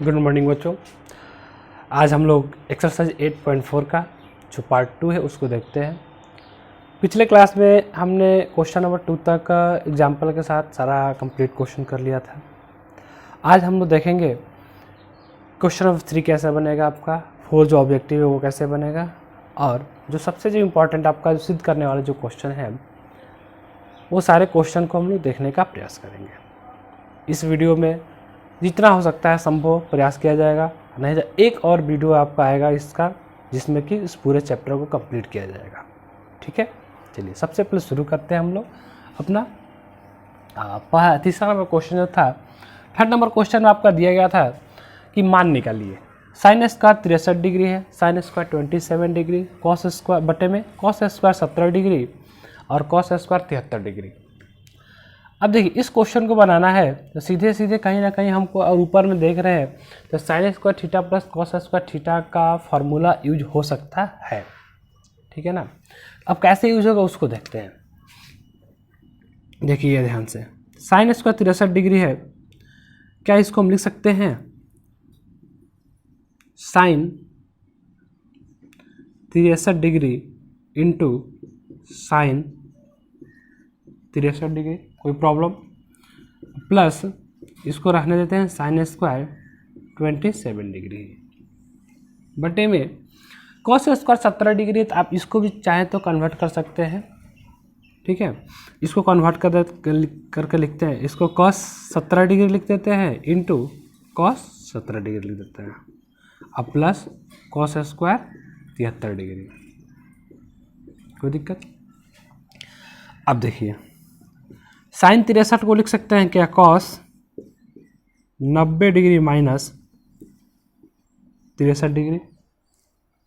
Good morning बच्चों। आज हम लोग एक्सरसाइज 8.4 का जो पार्ट 2 है उसको देखते हैं। पिछले क्लास में हमने क्वेश्चन नंबर 2 तक का एग्जाम्पल के साथ सारा कंप्लीट क्वेश्चन कर लिया था। आज हम लोग देखेंगे क्वेश्चन नंबर 3 कैसे बनेगा, आपका 4 जो ऑब्जेक्टिव है वो कैसे बनेगा, और जो सबसे जो इम्पोर्टेंट आपका सिद्ध करने वाले जो क्वेश्चन है वो सारे क्वेश्चन को हम लोग देखने का प्रयास करेंगे। इस वीडियो में जितना हो सकता है संभव प्रयास किया जाएगा, नहीं तो एक और वीडियो आपका आएगा इसका जिसमें कि इस पूरे चैप्टर को कंप्लीट किया जाएगा। ठीक है, चलिए सबसे पहले शुरू करते हैं हम लोग अपना तीसरा नंबर क्वेश्चन जो था। थर्ड नंबर क्वेश्चन में आपका दिया गया था कि मान निकालिए साइन स्क्वायर 63 डिग्री है, sign square 27 degree, cos square बटे में कॉस स्क्वायर 17 डिग्री और कॉस स्क्वायर 73 डिग्री। अब देखिए इस क्वेश्चन को बनाना है तो सीधे सीधे कहीं ना कहीं हमको, और ऊपर में देख रहे हैं तो sine square theta plus cos square theta का फॉर्मूला यूज हो सकता है। ठीक है ना। अब कैसे यूज होगा उसको देखते हैं। देखिए ध्यान से, साइन स्क्वायर 63 डिग्री है, क्या इसको हम लिख सकते हैं sine 63 degree into sine 63 degree, कोई प्रॉब्लम, प्लस इसको रखने देते हैं साइन स्क्वायर 27 डिग्री बटे में कॉस स्क्वायर 17 डिग्री। तो आप इसको भी चाहें तो कन्वर्ट कर सकते हैं। ठीक है, इसको कन्वर्ट करके लिखते हैं, इसको कॉस 17 डिग्री लिख देते हैं इंटू कॉस 17 डिग्री लिख देते हैं, अब प्लस कॉस स्क्वायर 73 डिग्री। कोई दिक्कत? अब देखिए साइन 63 को लिख सकते हैं क्या, कॉस 90 डिग्री माइनस 63 डिग्री।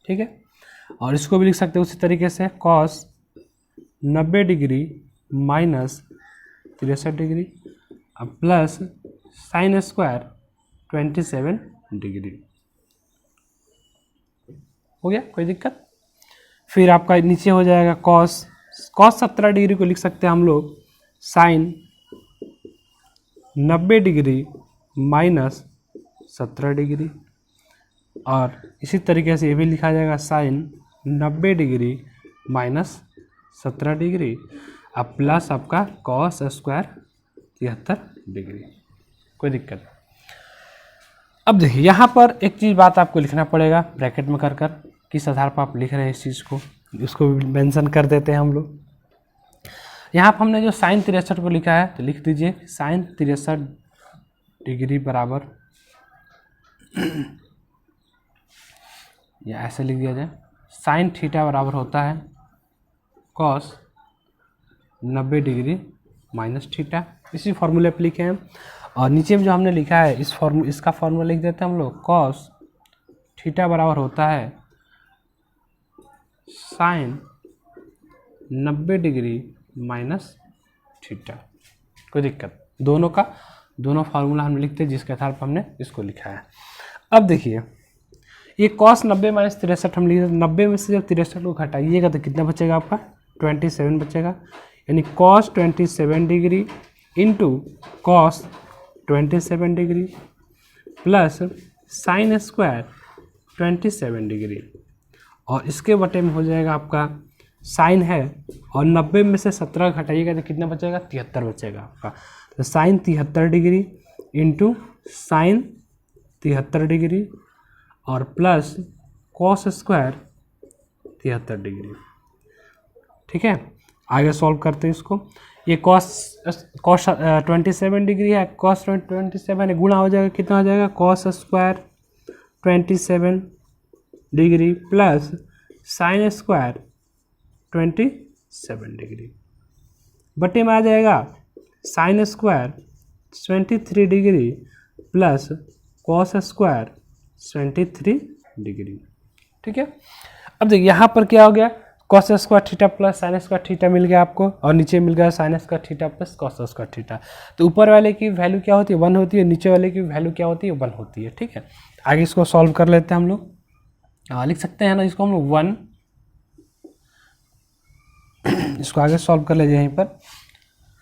ठीक है, और इसको भी लिख सकते हैं उसी तरीके से, कॉस 90 डिग्री माइनस 63 डिग्री अब प्लस साइन स्क्वायर 27 डिग्री। हो गया, कोई दिक्कत? फिर आपका नीचे हो जाएगा कॉस 17 डिग्री को लिख सकते हैं हम लोग साइन 90 डिग्री माइनस 17 डिग्री, और इसी तरीके से ये भी लिखा जाएगा साइन 90 डिग्री माइनस 17 डिग्री अब प्लस आपका कॉस स्क्वायर 73 डिग्री। कोई दिक्कत? अब देखिए यहाँ पर एक चीज़ बात आपको लिखना पड़ेगा ब्रैकेट में कर किस आधार पर आप लिख रहे हैं इस चीज़ को, उसको भी मेंशन कर देते हैं हम लोग। यहाँ पर हमने जो साइन 63 को लिखा है तो लिख दीजिए साइन 63 डिग्री बराबर या ऐसे लिख दिया जाए साइन थीटा बराबर होता है कॉस 90 डिग्री माइनस थीटा। इसी फॉर्मूले पर लिखे हैं, और नीचे में जो हमने लिखा है इसका फॉर्मूला लिख देते हैं हम लोग, कॉस थीटा बराबर होता है साइन 90 डिग्री माइनस थीटा। कोई दिक्कत? दोनों फार्मूला हम लिखते हैं जिसके आधार पर हमने इसको लिखा है। अब देखिए ये कॉस 90 माइनस 63 हम लिख, 90 में से जब 63 को घटाइएगा तो कितना बचेगा आपका 27 बचेगा, यानी cos 27 degree into cos 27 degree plus sine square 27 degree, और इसके बटे में हो जाएगा आपका साइन है और 90 में से 17 घटाइएगा तो कितना बचेगा 73 बचेगा आपका। तो sine 73 degree into sine 73 degree और प्लस कॉस स्क्वायर 73 डिग्री। ठीक है, आगे सॉल्व करते हैं इसको। ये कॉस 27 डिग्री है, कॉस 27 गुणा हो जाएगा, कितना हो जाएगा cos square 27 degree plus sine square 27 degree बटे में आ जाएगा sine square 23 degree plus cos square 23 degree. ठीक है, अब देखिए यहाँ पर क्या हो गया, cos square theta plus sine square theta मिल गया आपको, और नीचे मिल गया sine square theta plus cos square theta. तो ऊपर वाले की वैल्यू क्या होती है 1 होती है, नीचे वाले की वैल्यू क्या होती है 1 होती है। ठीक है, आगे इसको सॉल्व कर लेते हैं हम लोग। लिख सकते हैं ना इसको हम लोग 1, इसको आगे सॉल्व कर लीजिए यहीं पर।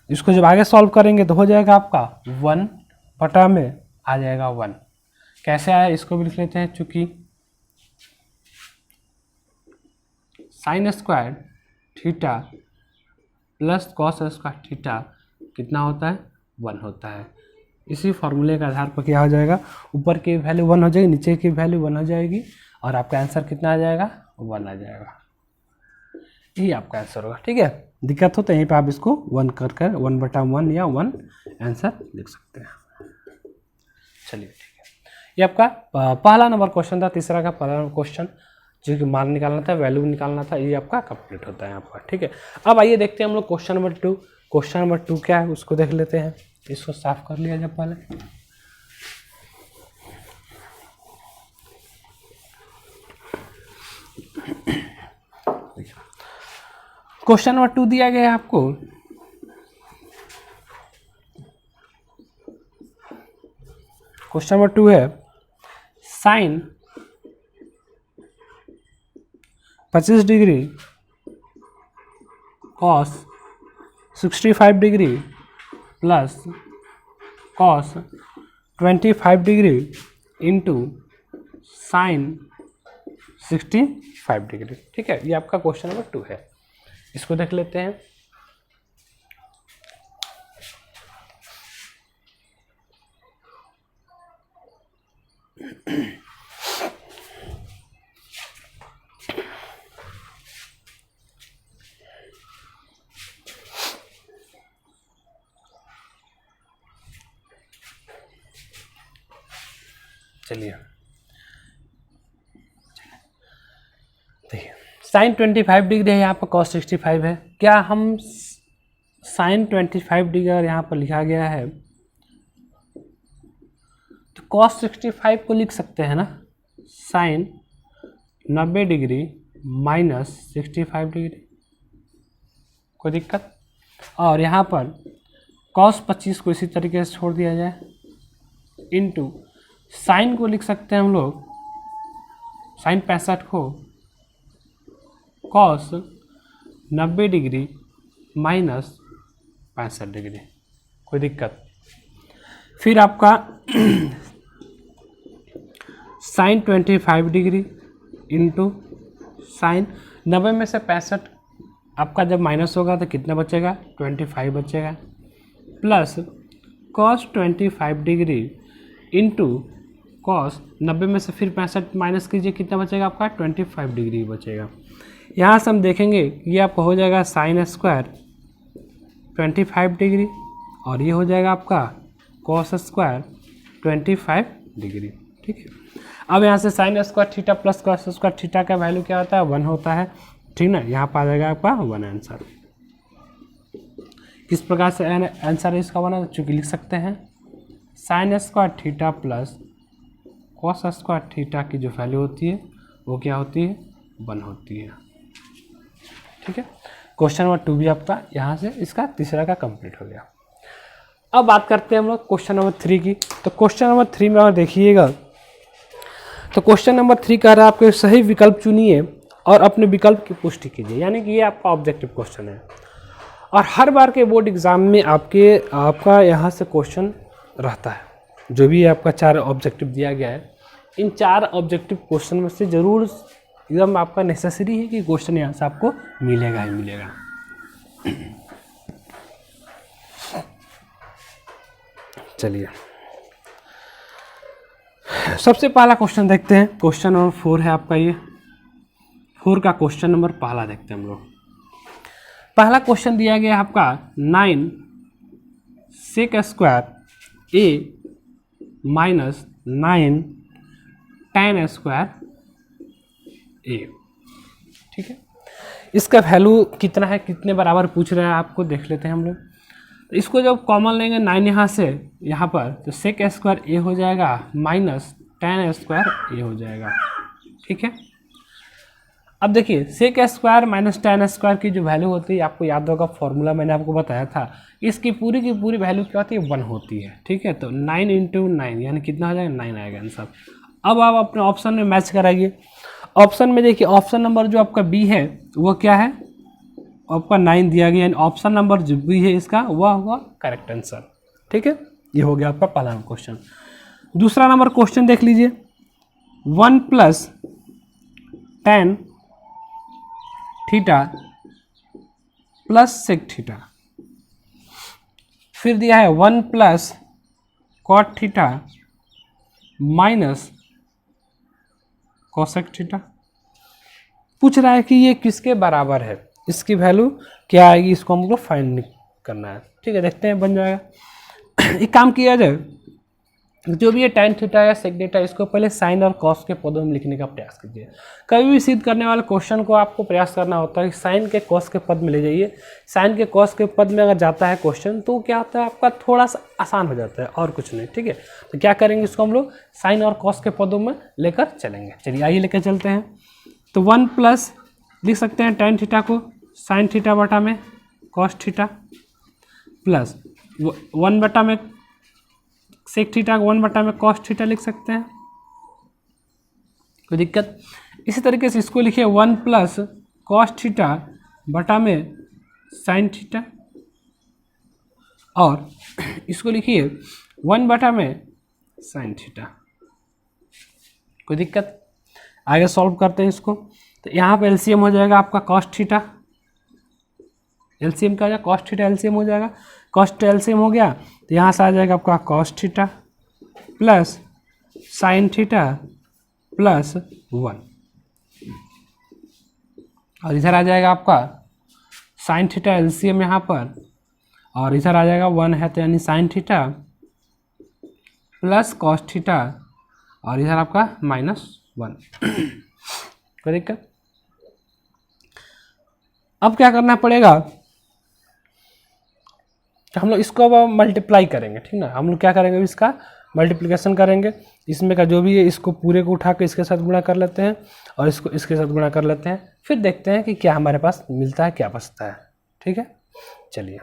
इसको जब आगे सॉल्व करेंगे तो हो जाएगा आपका 1 बटा में आ जाएगा 1, कैसे आया इसको भी लिख लेते हैं, चूंकि sign square theta plus cos square theta कितना होता है, 1 होता है। इसी फॉर्मूले के आधार पर क्या हो जाएगा, ऊपर की वैल्यू 1 हो जाएगी, नीचे की वैल्यू 1 हो जाएगी और आपका आंसर कितना आ जाएगा, 1 आ जाएगा। यही आपका आंसर होगा। ठीक है, दिक्कत हो तो यहीं पे आप इसको 1 कर 1/1 या 1 आंसर लिख सकते हैं। चलिए ठीक है, ये आपका पहला नंबर क्वेश्चन था। तीसरा का पहला नंबर क्वेश्चन जो कि मान निकालना था, वैल्यू निकालना था, ये आपका कंप्लीट होता है आपका। ठीक है, अब आइए देखते हैं हम लोग क्वेश्चन नंबर 2। क्वेश्चन नंबर 2 क्या है उसको देख लेते हैं। इसको साफ कर लिया जाए पहले। क्वेश्चन नंबर 2 दिया गया है आपको। क्वेश्चन नंबर 2 है sine 25 degree cos 65 degree plus cos 25 degree into sine 65 degree. ठीक है, ये आपका क्वेश्चन नंबर 2 है। इसको देख लेते हैं। चलिए देखिए, साइन 25 डिग्री है, यहाँ पर कॉस 65 है। क्या हम साइन 25 डिग्री अगर यहाँ पर लिखा गया है तो कॉस 65 को लिख सकते हैं ना, साइन 90 डिग्री माइनस 65 डिग्री, कोई दिक्कत। और यहाँ पर कॉस 25 को इसी तरीके से छोड़ दिया जाए, इनटू साइन को लिख सकते हैं हम लोग, साइन 65 को कॉस 90 डिग्री माइनस 65 डिग्री, कोई दिक्कत। फिर आपका साइन 25 डिग्री इंटू साइन 90 में से 65 आपका जब माइनस होगा तो कितना बचेगा, 25 बचेगा, plus cos 25 degree into cos 90 में से फिर 65 माइनस कीजिए, कितना बचेगा आपका, 25 डिग्री बचेगा। यहाँ से हम देखेंगे ये आपका हो जाएगा साइन स्क्वायर 25 डिग्री और ये हो जाएगा आपका कॉस स्क्वायर 25 डिग्री। ठीक है, अब यहाँ से sign square theta plus cos square theta का वैल्यू क्या होता है, 1 होता है। ठीक ना, यहाँ पर आ जाएगा आपका 1 आंसर। किस प्रकार से आंसर इसका बना, चूँकि लिख सकते हैं sign square theta plus cos square theta की जो वैल्यू होती है वो क्या होती है, 1 होती है। ठीक है, क्वेश्चन नंबर 2 भी आपका यहाँ से इसका तीसरा का कंप्लीट हो गया। अब बात करते हैं हम लोग क्वेश्चन नंबर 3 की। तो क्वेश्चन नंबर 3 में अगर देखिएगा तो क्वेश्चन नंबर 3 कह रहा है आपके सही विकल्प चुनिए और अपने विकल्प की पुष्टि कीजिए, यानी कि ये आपका ऑब्जेक्टिव क्वेश्चन है। और हर बार के बोर्ड एग्जाम में आपका यहाँ से क्वेश्चन रहता है। जो भी आपका 4 ऑब्जेक्टिव दिया गया है, इन 4 ऑब्जेक्टिव क्वेश्चन में से ज़रूर एकदम आपका नेसेसरी है कि क्वेश्चन यहाँ से आपको मिलेगा ही मिलेगा। चलिए सबसे पहला क्वेश्चन देखते हैं। क्वेश्चन नंबर 4 है आपका, ये 4 का क्वेश्चन नंबर पहला देखते हैं हम लोग। पहला क्वेश्चन दिया गया है आपका 9 सेक स्क्वायर ए माइनस 9 tan स्क्वायर ए। ठीक है, इसका वैल्यू कितना है, कितने बराबर पूछ रहे हैं आपको, देख लेते हैं हम लोग। तो इसको जब कॉमन लेंगे 9 यहाँ से यहाँ पर, तो सेक स्क्वायर ए हो जाएगा माइनस tan स्क्वायर ए हो जाएगा। ठीक है, अब देखिए sec square minus tan square की जो वैल्यू होती है आपको याद होगा, फॉर्मूला मैंने आपको बताया था, इसकी पूरी की पूरी वैल्यू क्या होती है, 1 होती है। ठीक है, तो 9 इंटू 9 यानी कितना हो जाएगा, 9 आएगा आंसर। अब आप अपने ऑप्शन में मैच कराइए। ऑप्शन में देखिए, ऑप्शन नंबर जो आपका बी है वो क्या है, आपका 9 दिया गया, यानी ऑप्शन नंबर जो बी है इसका वह होगा करेक्ट आंसर। ठीक है, ये हो गया आपका पहला क्वेश्चन। दूसरा नंबर क्वेश्चन देख लीजिए, 1 + tan theta plus sec theta, फिर दिया है 1 + cot theta minus cosec theta. पूछ रहा है कि ये किसके बराबर है, इसकी वैल्यू क्या आएगी, इसको हमको फाइंड करना है। ठीक है, देखते हैं बन जाएगा। एक काम किया जाए, जो भी ये tan थीटा या सेक थीटा, इसको पहले साइन और कॉस के पदों में लिखने का प्रयास कीजिए। कभी भी सिद्ध करने वाले क्वेश्चन को आपको प्रयास करना होता है कि साइन के कॉस के पद में ले जाइए। साइन के कॉस के पद में अगर जाता है क्वेश्चन तो क्या होता है, आपका थोड़ा सा आसान हो जाता है और कुछ नहीं। ठीक है, तो क्या करेंगे, इसको हम लोग साइन और कॉस के पदों में लेकर चलेंगे। चलिए आइए लेकर चलते हैं। तो 1 प्लस लिख सकते हैं tan थीटा को साइन थीटा बटा में कॉस थीटा, प्लस 1 बटा में सेक थीटा को 1 बटा में कॉस थीटा लिख सकते हैं, कोई दिक्कत। इसी तरीके से इसको लिखिए 1 + cos थीटा बटा में साइन थीटा, और इसको लिखिए 1 बटा में साइन थीटा, कोई दिक्कत। आगे सॉल्व करते हैं इसको। तो यहाँ पे एलसीएम हो जाएगा आपका cos थीटा, एलसीएम का हो जाएगा cos थीटा, एलसीएम हो जाएगा cos थीटा, एलसीएम हो गया तो यहाँ से आ जाएगा आपका cos theta plus sine theta plus 1, और इधर आ जाएगा आपका साइन थीटा एलसीएम यहाँ पर, और इधर आ जाएगा 1 है तो यानी sign theta plus cos theta, और इधर आपका -1, कोई दिक्कत। अब क्या करना पड़ेगा, तो हम लोग इसको अब मल्टीप्लाई करेंगे। ठीक ना, हम लोग क्या करेंगे, इसका मल्टीप्लिकेशन करेंगे। इसमें का जो भी है इसको पूरे को उठा के इसके साथ गुणा कर लेते हैं, और इसको इसके साथ गुणा कर लेते हैं, फिर देखते हैं कि क्या हमारे पास मिलता है, क्या बचता है। ठीक है, चलिए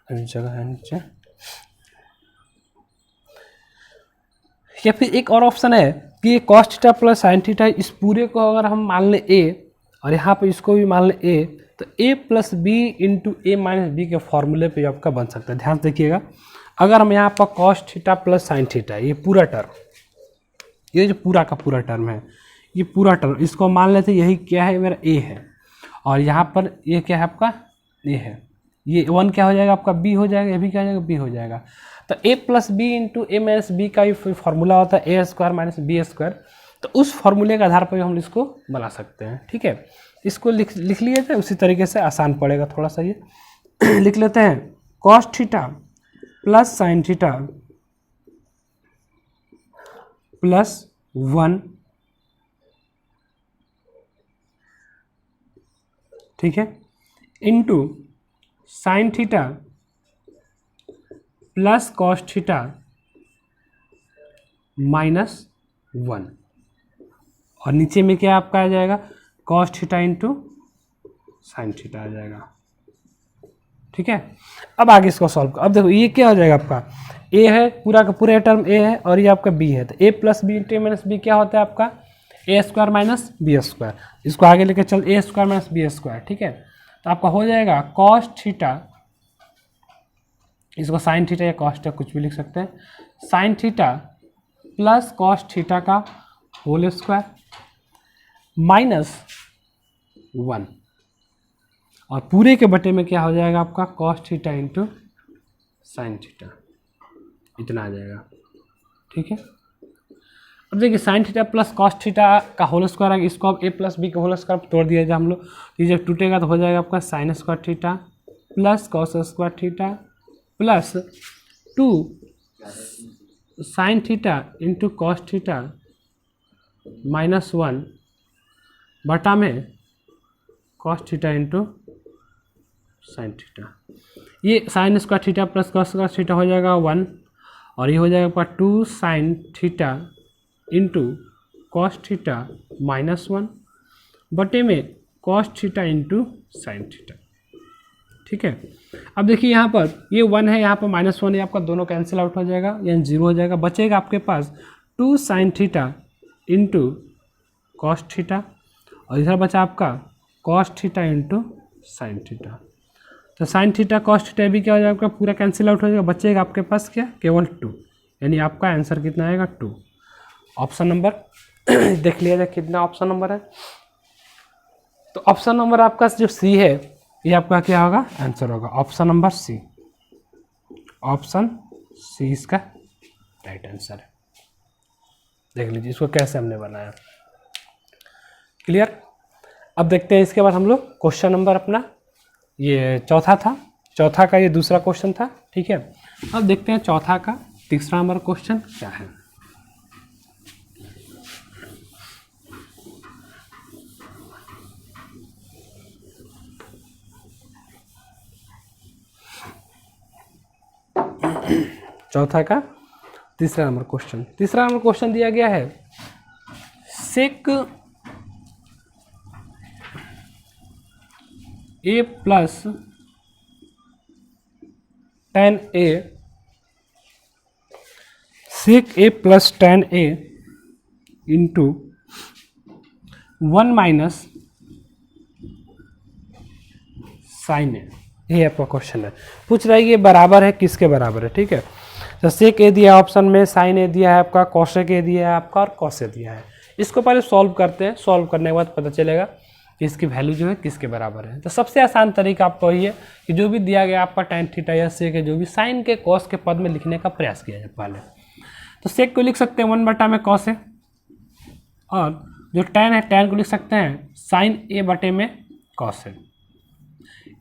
जगह है नीचे, या फिर एक और ऑप्शन है कि ये cos theta plus sine theta, इस पूरे को अगर हम मान लें a और यहाँ पे इसको भी मान लें a, तो a + b × a - b के फॉर्मूले पे आपका बन सकता है। ध्यान से देखिएगा, अगर हम यहाँ पर cos theta plus sine theta, ये पूरा टर्म, ये जो पूरा का पूरा टर्म है, ये पूरा टर्म इसको मान लेते हैं, यही क्या है, मेरा a है, और यहाँ पर ये क्या है आपका a है, ये 1 क्या हो जाएगा आपका b हो जाएगा, ये भी क्या हो जाएगा b हो जाएगा। तो a + b × a - b का ये फॉर्मूला होता है a² - b², तो उस फॉर्मूले के आधार पर हम इसको बना सकते हैं। ठीक है, इसको लिख लिए थे, उसी तरीके से आसान पड़ेगा थोड़ा सा। ये लिख लेते हैं cos theta plus sine theta plus 1, ठीक है, into sine theta plus cos theta -1, और नीचे में क्या आपका आ जाएगा, cos theta into sine theta आ जाएगा। ठीक है, अब आगे इसको सॉल्व कर। अब देखो ये क्या हो जाएगा, आपका a है, पूरा का पूरा टर्म a है, और ये आपका b है, तो a + b × a - b क्या होता है आपका a² - b²। इसको आगे लेकर चल a² - b²। ठीक है, तो आपका हो जाएगा cos थीटा, इसको साइन थीटा या cos थीटा कुछ भी लिख सकते हैं, sign theta plus cos theta का होल स्क्वायर -1, और पूरे के बटे में क्या हो जाएगा आपका cos theta into sine theta, इतना आ जाएगा। ठीक है, अब देखिए sign theta plus cos theta का होल स्क्वायर है, इसको अब a + b का होल स्क्वायर तोड़ दिया जाए हम लोग, ये जब टूटेगा तो हो जाएगा आपका sin² theta plus cos² theta plus 2 sign theta into cos theta -1 बटा में cos theta into sine theta. ये sin² theta plus cos² theta हो जाएगा 1, और ये हो जाएगा आपका 2 sign theta into cos theta -1 बटे में cos theta into sine theta. ठीक है, अब देखिए यहाँ पर ये 1 है, यहाँ पर -1 है, आपका दोनों कैंसिल आउट हो जाएगा, यानी 0 हो जाएगा। बचेगा आपके पास 2 sign theta into cos theta, और इधर बचा आपका cos theta into sine theta. तो साइन थीटा कॉस थीटा भी क्या हो जाएगा आपका, पूरा कैंसिल आउट हो जाएगा, बचेगा आपके पास क्या, केवल 2, यानी आपका आंसर कितना आएगा 2। ऑप्शन नंबर देख लिया जाए कितना ऑप्शन नंबर है। तो ऑप्शन नंबर आपका जो सी है ये आपका क्या होगा, आंसर होगा option number C. Option C इसका राइट आंसर है। देख लीजिए इसको कैसे हमने बनाया, क्लियर। अब देखते हैं इसके बाद हम लोग क्वेश्चन नंबर अपना, ये चौथा था, चौथा का ये दूसरा क्वेश्चन था, ठीक है। अब देखते हैं चौथा का तीसरा नंबर क्वेश्चन क्या है। चौथा का तीसरा नंबर क्वेश्चन, तीसरा नंबर क्वेश्चन दिया गया है सेक ए प्लस टेन ए, सेक ए प्लस टेन ए इंटू 1 माइनस साइन ए, ये आपका क्वेश्चन है। पूछ रहा है ये बराबर है किसके बराबर है, ठीक है। तो सेक ए दिया है ऑप्शन में, साइन ए दिया है आपका, कॉसेक ए दिया है आपका और कॉस ए दिया है। इसको पहले सॉल्व करते हैं, सॉल्व करने के बाद पता चलेगा कि इसकी वैल्यू जो है किसके बराबर है। तो सबसे आसान तरीका आपको ये है कि जो भी दिया गया आपका tan थीटा या सेक है, जो भी साइन के कॉस के पद में लिखने का प्रयास किया जाए पहले। तो सेक को लिख सकते हैं 1 बटा में कॉस है, और जो tan है tan को लिख सकते हैं साइन ए बटे में कॉस है,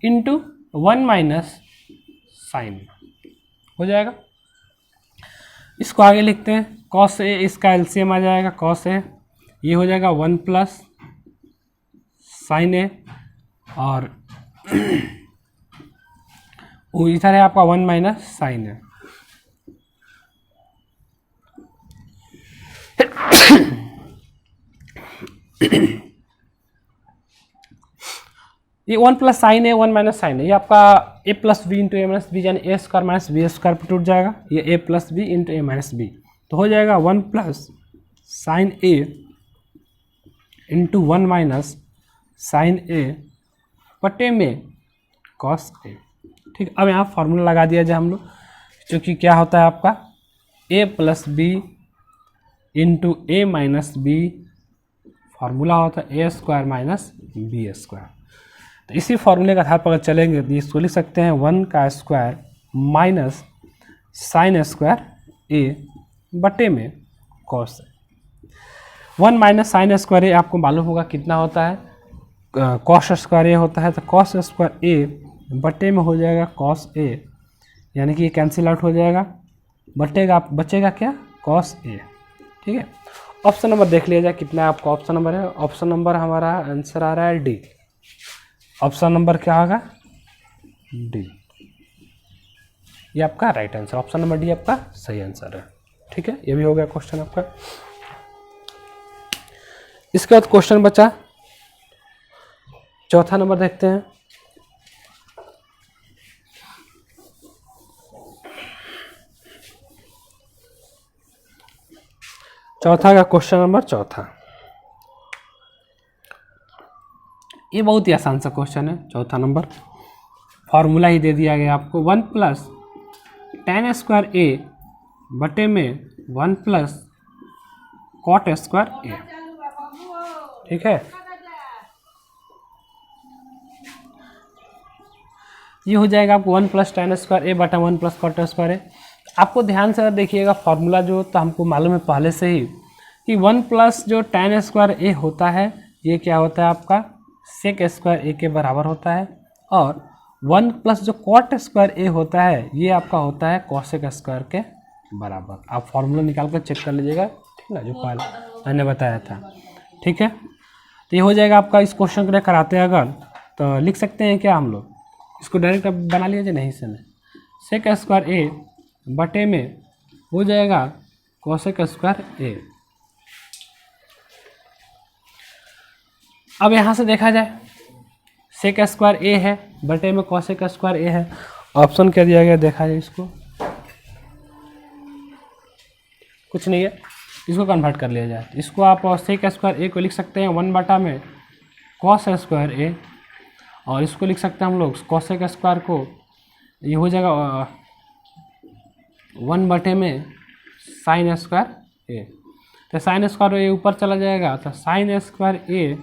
इंटू 1 माइनस साइन हो जाएगा। इसको आगे लिखते हैं कॉस ए, इसका एलसीएम आ जाएगा कॉस ए, ये हो जाएगा 1 प्लस साइन ए, और वो इधर है आपका 1 माइनस साइन ए। ये 1 plus sine A 1 minus sign है, ये आपका ए प्लस बी इंटू ए माइनस बी, यानी ए स्क्वायर माइनस बी स्क्वायर पर टूट जाएगा। ये ए प्लस बी इंटू ए माइनस बी, तो हो जाएगा 1 प्लस साइन ए इंटू 1 माइनस साइन ए बटे में कॉस ए, ठीक। अब यहाँ फार्मूला लगा दिया जाए हम लोग, क्योंकि क्या होता है आपका ए प्लस बी इंटू ए माइनस बी, फार्मूला होता है ए स्क्वायर माइनस बी स्क्वायर। तो इसी फार्मूले का आधार पर चलेंगे तो इसको लिख सकते हैं 1 का स्क्वायर माइनस साइन स्क्वायर ए बटे में cos A. 1 minus sine square ए आपको मालूम होगा कितना होता है, कॉस स्क्वायर ए होता है। तो कॉस स्क्वायर ए बटे में हो जाएगा कॉस ए, यानी कि ये कैंसिल आउट हो जाएगा, बचेगा क्या, कॉस ए, ठीक है। ऑप्शन नंबर देख लिया जाए कितना आपका ऑप्शन नंबर है। ऑप्शन नंबर हमारा आंसर आ रहा है डी। ऑप्शन नंबर क्या होगा, डी, ये आपका right answer, option number D आपका सही आंसर है, ठीक है। ये भी हो गया क्वेश्चन आपका। इसके बाद क्वेश्चन बचा चौथा नंबर, देखते हैं। चौथा का क्वेश्चन नंबर चौथा, ये बहुत ही आसान सा क्वेश्चन है। चौथा नंबर फार्मूला ही दे दिया गया आपको, 1 प्लस tan स्क्वायर ए बटे में 1 प्लस कॉट स्क्वायर ए, ठीक है। ये हो जाएगा आपको 1 प्लस tan स्क्वायर ए बटा 1 प्लस कॉट स्क्वायर ए। आपको ध्यान से देखिएगा फार्मूला जो, तो हमको मालूम है पहले से ही कि 1 प्लस जो tan स्क्वायर ए होता है ये क्या होता है आपका सेक स्क्वायर ए के बराबर होता है, और 1 प्लस जो कॉट स्क्वायर ए होता है ये आपका होता है कॉसेक स्क्वायर के बराबर। आप फार्मूला निकाल कर चेक कर लीजिएगा, ठीक ना, जो पहले मैंने बताया था, ठीक है। तो ये हो जाएगा आपका। इस क्वेश्चन को लेकर आते हैं अगर, तो लिख सकते हैं क्या हम लोग, इसको डायरेक्ट बना लीजिए, नहीं से नहीं, सेक स्क्वायर ए बटे में हो जाएगा कॉसेक स्क्वायर ए। अब यहाँ से देखा जाए सेक स्क्वायर ए है बटे में कॉसेक स्क्वायर ए है, ऑप्शन क्या दिया गया देखा जाए, इसको कुछ नहीं है, इसको कन्वर्ट कर लिया जाए। इसको आप सेक स्क्वायर ए को लिख सकते हैं 1 बटा में कॉस स्क्वायर ए, और इसको लिख सकते हैं हम लोग कॉसेक स्क्वायर को, ये हो जाएगा 1/में साइन स्क्वायर ए। तो साइन स्क्वायर ए ऊपर चला जाएगा, तो साइन स्क्वायर ए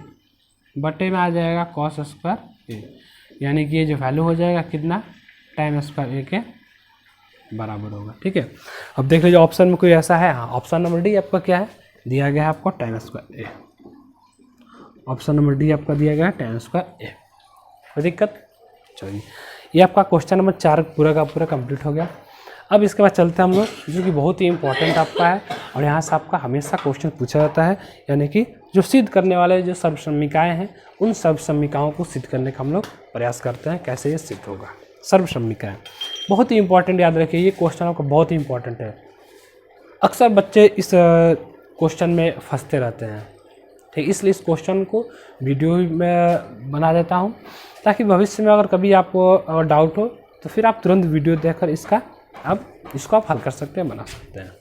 बटे में आ जाएगा कॉस स्क्वायर ए, यानी कि ये जो वैल्यू हो जाएगा कितना, tan स्क्वायर ए के बराबर होगा। ठीक है, अब देख लीजिए ऑप्शन में कोई ऐसा है, हाँ ऑप्शन नंबर डी आपका क्या है, दिया गया है आपको tan स्क्वायर ए। ऑप्शन नंबर डी आपका दिया गया है tan स्क्वायर ए। कोई दिक्कत? चलिए, ये आपका क्वेश्चन नंबर 4 पूरा का पूरा कंप्लीट हो गया। अब इसके बाद चलते हैं हम लोग, जो कि बहुत ही इंपॉर्टेंट आपका है और यहाँ से आपका हमेशा क्वेश्चन पूछा जाता है, यानी कि जो सिद्ध करने वाले जो सर्वसम्मिकाएँ हैं, उन सर्वसम्मिकाओं को सिद्ध करने का हम लोग प्रयास करते हैं, कैसे ये सिद्ध होगा। सर्वसम्मिकाएँ बहुत ही इंपॉर्टेंट, याद रखिए ये क्वेश्चन आपका बहुत ही इंपॉर्टेंट है। अक्सर बच्चे इस क्वेश्चन में फंसते रहते हैं, ठीक, इसलिए इस क्वेश्चन को वीडियो में बना देता हूँ, ताकि भविष्य में अगर कभी आपको डाउट हो तो फिर आप तुरंत वीडियो देखकर इसको आप हल कर सकते हैं, बना सकते हैं।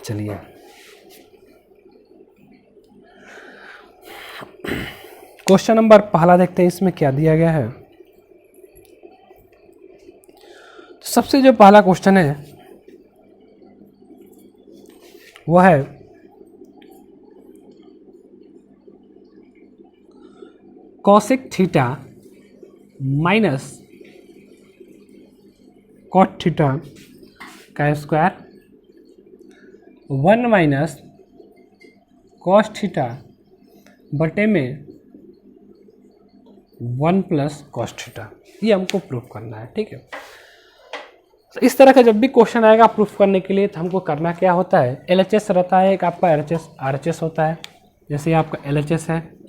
चलिए, क्वेश्चन नंबर पहला देखते हैं, इसमें क्या दिया गया है। सबसे जो पहला क्वेश्चन है वो है cosec theta minus cot theta का स्क्वायर 1 माइनस कॉस थीटा बटे में 1 प्लस कॉस थीटा, ये हमको प्रूफ करना है। ठीक है, तो इस तरह का जब भी क्वेश्चन आएगा प्रूफ करने के लिए, तो हमको करना क्या होता है, LHS रहता है, एक आपका RHS होता है। जैसे ये आपका LHS है,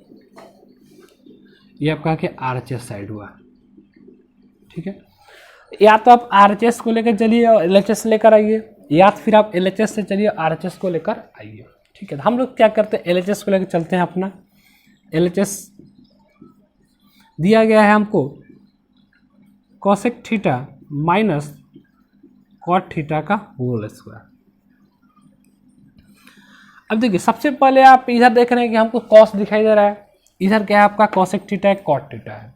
ये आपका क्या RHS साइड हुआ। ठीक है, या तो आप RHS को लेकर चलिए और LHS लेकर आइए, या फिर आप LHS से चलिए RHS को लेकर आइए। ठीक है, तो हम लोग क्या करते हैं, LHS को लेकर चलते हैं। अपना LHS दिया गया है हमको cosec theta minus cot theta का होल स्क्वायर। अब देखिए, सबसे पहले आप इधर देख रहे हैं कि हमको कॉस दिखाई दे रहा है, इधर क्या है आपका कॉसेक थीटा है, कॉट थीटा है,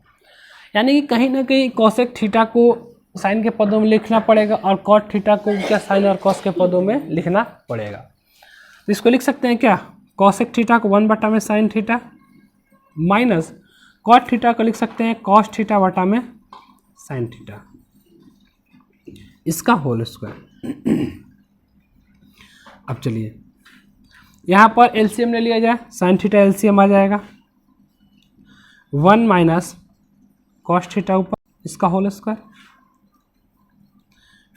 यानी कि कहीं ना कहीं कॉसेक थीटा को साइन के पदों में लिखना पड़ेगा और कॉट थीटा को क्या साइन और कॉस के पदों में लिखना पड़ेगा। तो इसको लिख सकते हैं क्या, कॉसेक थीटा को 1 में sine theta minus cot theta को लिख सकते हैं कॉस थीटा बटा में साइन थीटा, इसका होल स्क्वायर। अब चलिए यहाँ पर एलसीएम ले लिया जाए, साइन थीटा एलसीएम आ जाएगा 1 माइनस कॉस थीटा ऊपर, इसका होल स्क्वायर।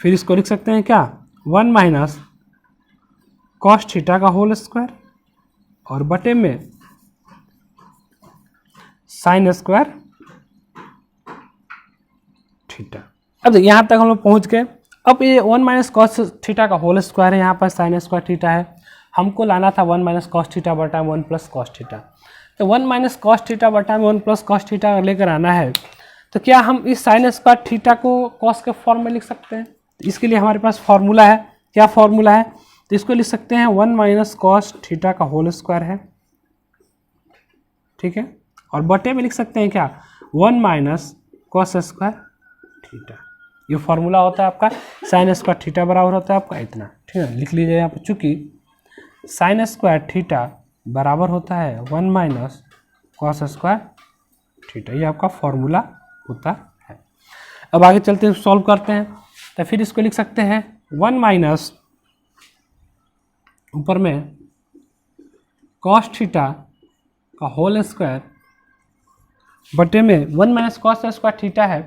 फिर इसको लिख सकते हैं क्या, 1 माइनस कॉस थीटा का होल स्क्वायर और बटे में साइन स्क्वायर थीटा। अब देखिए यहाँ तक हम लोग पहुँच गए। अब ये 1 माइनस कॉस थीटा का होल स्क्वायर है, यहाँ पर साइन स्क्वायर थीटा है, हमको लाना था 1 माइनस कॉस थीटा बटा 1 प्लस कॉस थीटा। तो 1 माइनस कॉस थीटा बटा 1 प्लस कॉस थीटा लेकर आना है, तो क्या हम इस साइन स्क्वायर थीटा को कॉस के फॉर्म में लिख सकते हैं। इसके लिए हमारे पास फॉर्मूला है, क्या फॉर्मूला है, तो इसको लिख सकते हैं 1 माइनस कॉस थीटा का होल स्क्वायर है। ठीक है, और बटे में लिख सकते हैं क्या, 1 माइनस कॉस स्क्वायर थीटा। ये फॉर्मूला होता है आपका, साइन स्क्वायर थीटा बराबर होता है आपका इतना। ठीक है, लिख लीजिए यहाँ पर, चूँकि साइन स्क्वायर थीटा बराबर होता है 1 माइनस कॉस स्क्वायर थीटा, ये आपका फॉर्मूला होता है। अब आगे चलते हैं, सॉल्व करते हैं। तो फिर इसको लिख सकते हैं 1 माइनस ऊपर में कॉस थीटा का होल स्क्वायर बटे में 1 माइनस कॉस स्क्वायर थीटा है,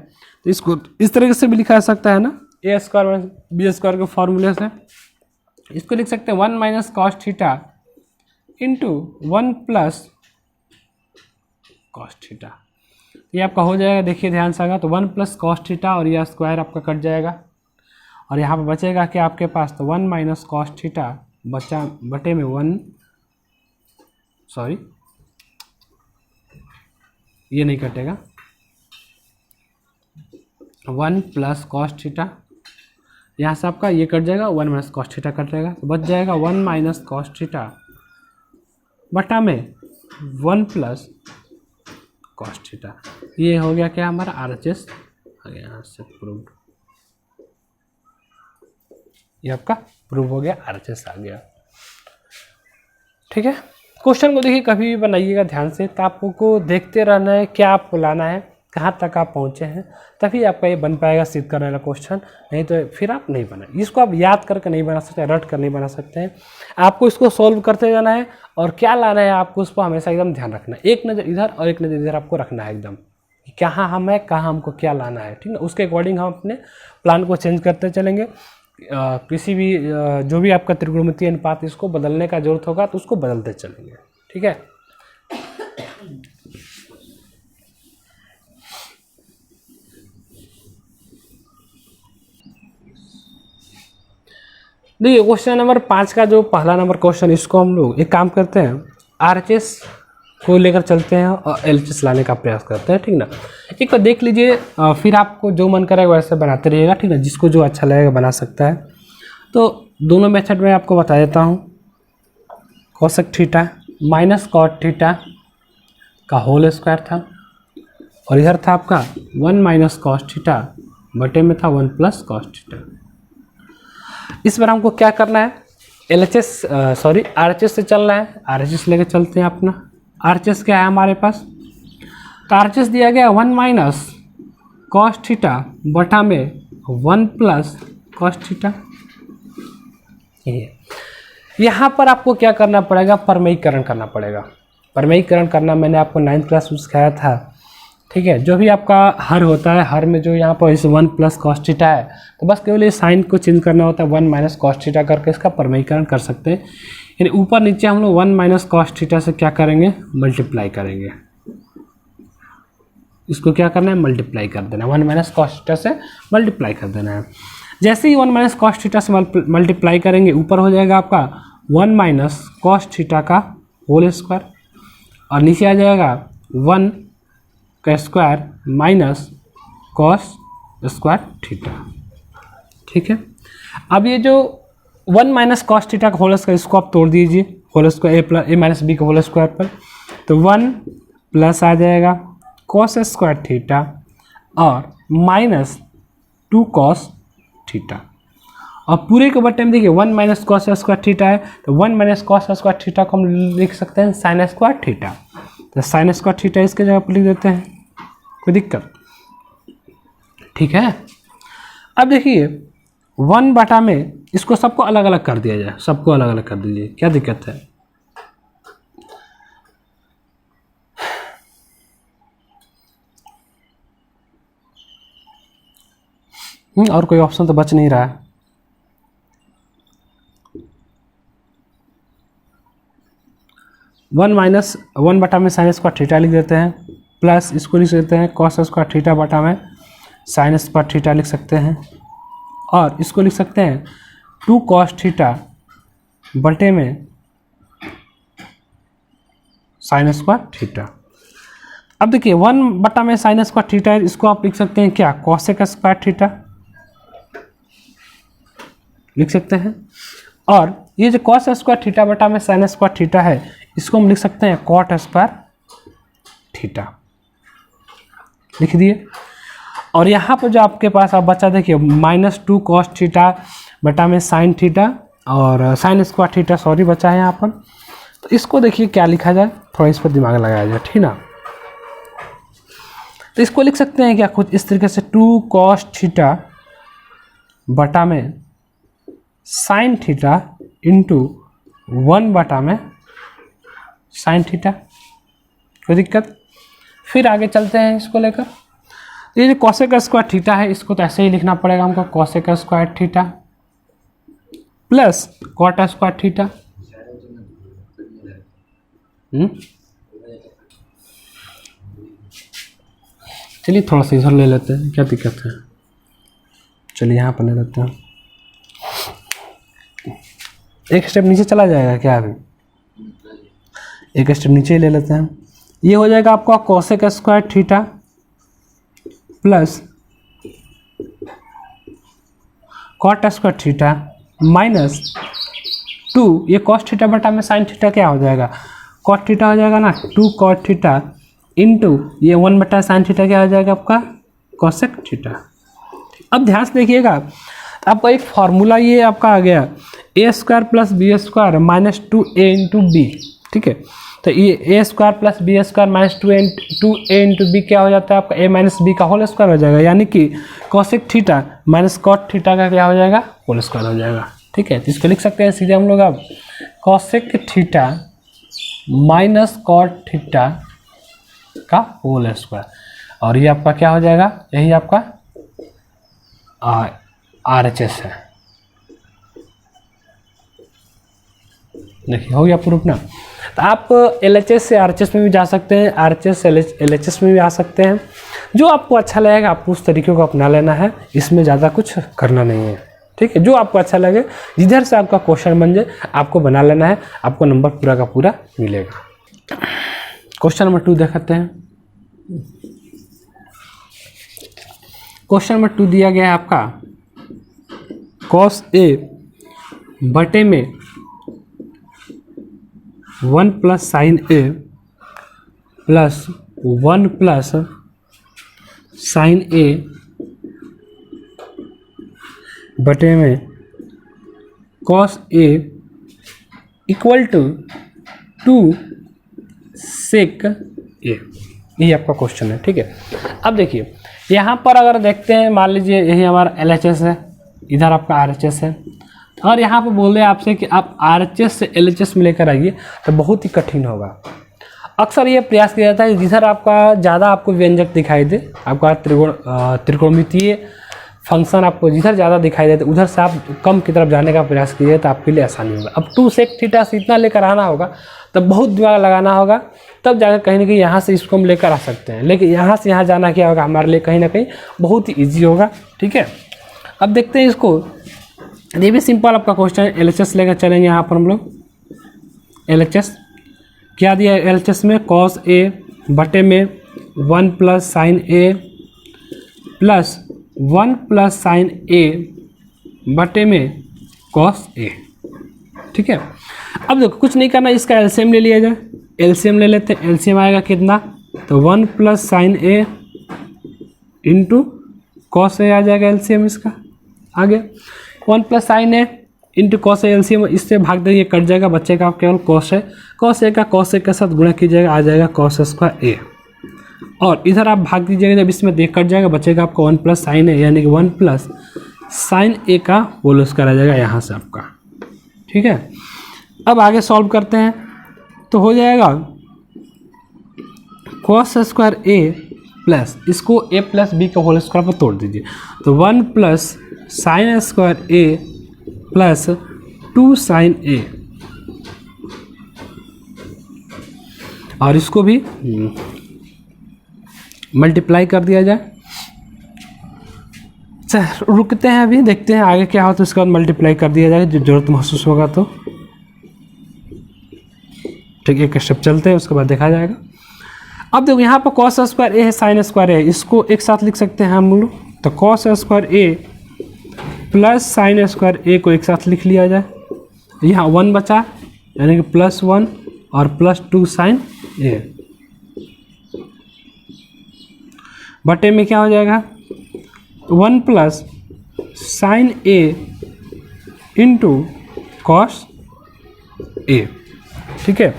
तो इसको इस तरीके से भी लिखा जा सकता है ना, ए स्क्वायर माइनस बी स्क्वायर के फॉर्मूले से। इसको लिख सकते हैं 1 minus cos theta into 1 plus cos theta, ये आपका हो जाएगा। देखिए ध्यान से आएगा, तो 1 प्लस कॉस थीटा और यह स्क्वायर आपका कट जाएगा, और यहाँ पर बचेगा कि आपके पास, तो 1 माइनस कॉस थीटा बचा बटे में 1, सॉरी ये नहीं कटेगा, 1 प्लस कॉस थीटा, यहाँ से आपका ये कट जाएगा, 1 माइनस कॉस थीटा कट जाएगा, तो बच जाएगा 1 माइनस कॉस थीटा बटा में 1 प्लस कॉस थीटा। ये हो गया क्या हमारा RHS आ गया, यहाँ से प्रूव, ये आपका प्रूव हो गया, RHS आ गया। ठीक है, क्वेश्चन को देखिए कभी भी बनाइएगा ध्यान से, तो आपको देखते रहना है क्या आपको लाना है, कहाँ तक आप पहुँचे हैं, तभी आपका ये बन पाएगा सिद्ध करने वाला क्वेश्चन, नहीं तो फिर आप नहीं बनाए। इसको आप याद करके नहीं बना सकते, रट कर नहीं बना सकते हैं, आपको इसको सॉल्व करते जाना है और क्या लाना है आपको उस पर हमेशा एकदम ध्यान रखना है। एक नज़र इधर और एक नज़र इधर आपको रखना है एकदम, कि कहाँ हम है, कहाँ हमको क्या लाना है। ठीक है, उसके अकॉर्डिंग हम अपने प्लान को चेंज करते चलेंगे। किसी भी जो भी आपका त्रिकोणमितीय अनुपात इसको बदलने का जरूरत होगा तो उसको बदलते चलेंगे। ठीक है, देखिए क्वेश्चन नंबर 5 का जो पहला नंबर क्वेश्चन, इसको हम लोग एक काम करते हैं, RHS को लेकर चलते हैं और LHS लाने का प्रयास करते हैं। ठीक ना, एक बार देख लीजिए, फिर आपको जो मन करेगा वैसे बनाते रहिएगा। ठीक है, जिसको जो अच्छा लगेगा बना सकता है। तो दोनों मेथड में आपको बता देता हूँ। Cosec theta minus cot theta का होल स्क्वायर था, और इधर था आपका 1 माइनस कॉस थीटा बटे में था 1 प्लस कॉस थीटा। इस बार हमको क्या करना है, RHS से चलना है। RHS लेके चलते हैं अपना। RHS क्या है हमारे पास, तो RHS दिया गया 1 माइनस कॉस थीटा बटा में 1 प्लस कॉस थीटा। यहाँ पर आपको क्या करना पड़ेगा, परमेयीकरण करना पड़ेगा। परमेयीकरण करना मैंने आपको 9th क्लास में सिखाया था। ठीक है, जो भी आपका हर होता है, हर में जो यहाँ पर इस 1 प्लस कॉस थीटा है, तो बस केवल ये साइन को चेंज करना होता है, 1 माइनस कॉस थीटा करके इसका परमेयीकरण कर सकते हैं। यानी ऊपर नीचे हम लोग 1 माइनस कॉस थीटा से क्या करेंगे, मल्टीप्लाई करेंगे। इसको क्या करना है, मल्टीप्लाई कर देना, 1 माइनस कॉस थीटा से मल्टीप्लाई कर देना है। जैसे ही 1 माइनस कॉस थीटा से मल्टीप्लाई करेंगे, ऊपर हो जाएगा आपका 1 माइनस कॉस थीटा का होल स्क्वायर, और नीचे आ जाएगा 1 का square minus cos square theta. ठीक है, अब ये जो 1 माइनस कॉस थीटा का होल स्क्वायर, इसको आप तोड़ दीजिए होल स्क्वायर ए माइनस बी के होल स्क्वायर पर, तो 1 प्लस आ जाएगा कॉस स्क्वायर थीटा और माइनस 2 कॉस थीटा। और पूरे के बटे में देखिए 1 माइनस कॉस स्क्वायर थीटा है, तो 1 माइनस कॉस स्क्वायर थीटा को हम लिख सकते हैं साइन स्क्वायर थीटा। तो साइन स्क्वायर थीटा इसके जगह पर लिख देते हैं, कोई दिक्कत। ठीक है, अब देखिए 1 बटा में इसको सबको अलग अलग कर दिया जाए, सबको अलग अलग कर दीजिए, क्या दिक्कत है। और कोई ऑप्शन तो बच नहीं रहा है। वन बटा में साइन स्क्वायर थीटा लिख देते हैं, प्लस इसको लिख देते हैं कॉस स्क्वायर थीटा बटा में साइन स्क्वायर थीटा लिख सकते हैं, और इसको लिख सकते हैं 2 कॉस थीटा बटे में साइन स्क्वायर थीटा। अब देखिए 1 बटा में साइन स्क्वायर थीटा है, इसको आप लिख सकते हैं क्या, कॉसेक स्क्वायर थीटा लिख सकते हैं। और ये जो कॉस स्क्वायर थीटा बटा में साइन स्क्वायर थीटा है, इसको हम लिख सकते हैं कॉट स्क्वायर थीटा, लिख दिए। और यहाँ पर जो आपके पास आप बचा देखिए -2 कॉस थीटा बटा में साइन थीटा और साइन स्क्वायर थीटा सॉरी बचा है यहाँ पर। तो इसको देखिए क्या लिखा जाए, थोड़ा इस पर दिमाग लगाया जाए, ठीक ना। तो इसको लिख सकते हैं क्या कुछ इस तरीके से 2 कॉस थीटा बटा में साइन थीटा इंटू 1 बटा में साइन थीटा, कोई दिक्कत। फिर आगे चलते हैं इसको लेकर। ये जो कॉसेक स्क्वायर थीटा है, इसको तो ऐसे ही लिखना पड़ेगा हमको, cosec square theta plus cot square theta. चलिए थोड़ा सा इधर ले लेते हैं, क्या दिक्कत है। चलिए यहाँ पर ले लेते हैं, एक स्टेप नीचे चला जाएगा क्या, अभी एक स्टेप नीचे ही ले लेते हैं। ये हो जाएगा आपका cosec square theta plus cot square theta minus 2, ये कॉस थीटा बटा में साइन थीटा क्या हो जाएगा, कॉट थीटा हो जाएगा ना, 2 कॉट थीटा इंटू ये 1 बटा साइन थीटा क्या हो जाएगा आपका, कोसेक थीटा। अब ध्यान से देखिएगा, आपका एक फार्मूला ये आपका आ गया A square plus B square minus 2a into B, ठीक है। तो ये A square plus B square minus 2a into B क्या हो जाता है आपका, a माइनस बी का होल स्क्वायर हो जाएगा, यानी कि cosec theta minus cot theta का क्या हो जाएगा, होल स्क्वायर हो जाएगा, ठीक है। तो इसको लिख सकते हैं सीधे हम लोग अब cosec theta minus cot theta का होल स्क्वायर, और ये आपका क्या हो जाएगा, यही आपका RHS है। देखिए हो गया प्रूफ ना। तो आप LHS से RHS में भी जा सकते हैं, RHS से LHS में भी आ सकते हैं, जो आपको अच्छा लगेगा आपको उस तरीके को अपना लेना है, इसमें ज़्यादा कुछ करना नहीं है, ठीक है। जो आपको अच्छा लगे, जिधर से आपका क्वेश्चन बन जाए आपको बना लेना है, आपको नंबर पूरा का पूरा मिलेगा। क्वेश्चन नंबर 2 देखते हैं। क्वेश्चन नंबर 2 दिया गया है आपका cos A बटे में 1 plus sine A plus 1 plus sine A बटे में cos A equal to 2 sec A, यही आपका क्वेश्चन है, ठीक है। अब देखिए यहाँ पर अगर देखते हैं, मान लीजिए यही हमारा LHS है, इधर आपका RHS है, और यहाँ पर बोल रहे हैं आपसे कि आप RHS से LHS में लेकर आइए, तो बहुत ही कठिन होगा। अक्सर ये प्रयास किया जाता है जिधर आपका ज़्यादा आपको व्यंजक दिखाई दे, आपका त्रिकोणमितीय फंक्शन आपको जिधर ज़्यादा दिखाई देते उधर से आप कम की तरफ जाने का प्रयास कीजिए, तो आपके लिए आसानी होगा। अब 2 sec थीटा से इतना लेकर आना होगा, तब बहुत दिमाग लगाना होगा, तब जाकर कहीं ना कहीं यहाँ से इसको हम लेकर आ सकते हैं, लेकिन यहाँ से यहाँ जाना क्या होगा हमारे लिए कहीं ना कहीं बहुत ही ईजी होगा, ठीक है। अब देखते हैं इसको, ये भी सिंपल आपका क्वेश्चन है, LHS लेकर चलेंगे यहाँ पर हम लोग। LHS क्या दिया है, LHS में cos A बटे में 1 plus sine A plus 1 plus sine A बटे में cos A, ठीक है। अब देखो कुछ नहीं करना, इसका एलसीएम ले लिया जाए, एलसीएम ले लेते हैं। एलसीएम आएगा कितना, तो 1 plus sine A into cos A आ जाएगा, एलसीएम इसका आ गया। 1 plus sine A into cos A, LCM इससे भाग देंगे, कट जाएगा, बचेगा आप केवल कॉस A। कॉस A का कॉस A के साथ गुणा कीजिएगा, आ जाएगा कॉस स्क्वायर A, और इधर आप भाग दीजिएगा, जब इसमें देख कट जाएगा, बचेगा आपको 1 प्लस साइन A, यानी कि 1 प्लस साइन A का होल स्क्वायर आ जाएगा यहाँ से आपका, ठीक है। अब आगे सॉल्व करते हैं, तो हो जाएगा कॉस स्क्वायर A प्लस इसको A प्लस बी का होल स्क्वायर पर तोड़ दीजिए, तो 1 plus sine square A plus 2 sine A, और इसको भी मल्टीप्लाई कर दिया जाए। चल रुकते हैं, अभी देखते हैं आगे क्या हो, तो इसके बाद मल्टीप्लाई कर दिया जाए, जो जरूरत महसूस होगा तो, ठीक है। एक स्टेप चलते हैं, उसके बाद देखा जाएगा। अब देखो यहाँ पर कॉस स्क्वायर A है, साइन स्क्वायर A है, इसको एक साथ लिख सकते हैं हम लोग, तो cos square A plus sine square A को एक साथ लिख लिया जाए। यहाँ 1 बचा, यानी कि +1 और +2 साइन A, बटे में क्या हो जाएगा 1 plus sine A into cos A, ठीक है।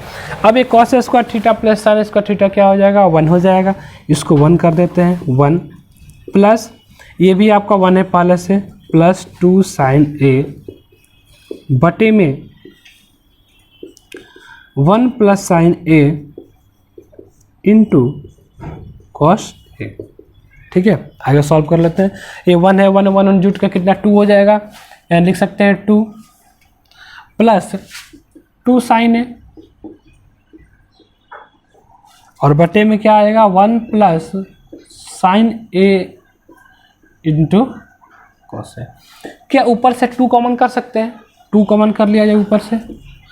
अब ये cos square theta plus sine square theta क्या हो जाएगा, 1 हो जाएगा, इसको 1 कर देते हैं, 1 प्लस ये भी आपका 1 है पहले से, प्लस 2 साइन A बटे में 1 plus sine A into cos A, ठीक है। आगे सॉल्व कर लेते हैं। ये 1 है, 1 जुट का कितना 2 हो जाएगा, यानी लिख सकते हैं 2 प्लस 2 साइन A, और बटे में क्या आएगा 1 plus sine A into cos A। क्या ऊपर से 2 कॉमन कर सकते हैं, 2 कॉमन कर लिया जाए, ऊपर से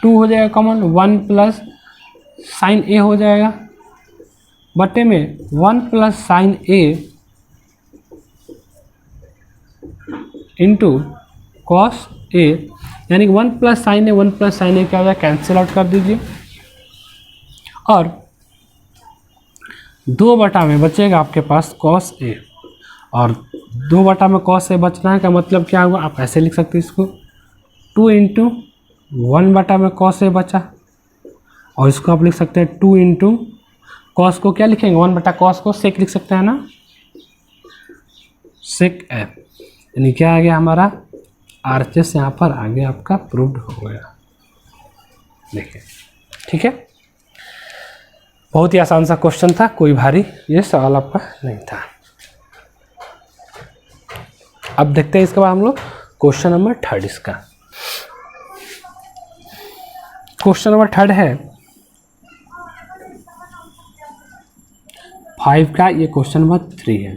2 हो जाएगा कॉमन, 1 प्लस साइन A हो जाएगा, बटे में 1 plus sine A into cos A, यानी कि 1 plus sine A 1 plus sine A क्या हो जाए, कैंसिल आउट कर दीजिए, और 2 बटा में बचेगा आपके पास कॉस ए, और 2 बटा में कॉस ए बचना है का मतलब क्या हुआ, आप ऐसे लिख सकते हैं इसको 2 इंटू 1 बटा में कॉस ए बचा, और इसको आप लिख सकते हैं 2 इंटू कॉस को क्या लिखेंगे, 1 बटा कॉस को सेक लिख सकते हैं ना, सेक एफ, यानी क्या आ गया हमारा आरएचएस यहाँ पर आगे आपका प्रूव्ड हो गया। देखिए ठीक है, बहुत ही आसान सा क्वेश्चन था, कोई भारी ये सवाल आपका नहीं था। अब देखते हैं इसके बाद हम लोग क्वेश्चन नंबर 3 इसका। क्वेश्चन नंबर 3 है 5 का, ये क्वेश्चन नंबर 3 है।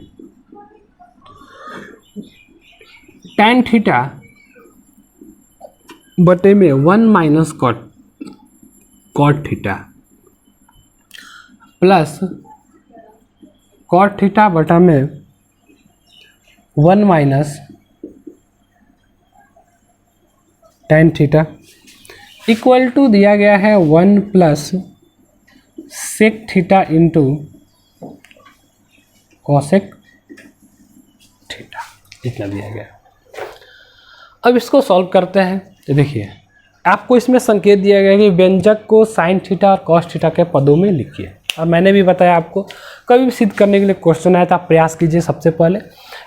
tan थीटा बटे में 1 minus cot theta plus cot theta बटा में 1 minus tan theta equal to दिया गया है 1 plus sec theta into cosec theta, इतना दिया गया। अब इसको सॉल्व करते हैं। तो देखिए आपको इसमें संकेत दिया गया है कि व्यंजक को साइन थीटा और कॉस थीटा के पदों में लिखिए। और मैंने भी बताया आपको कभी भी सिद्ध करने के लिए क्वेश्चन आया तो आप प्रयास कीजिए सबसे पहले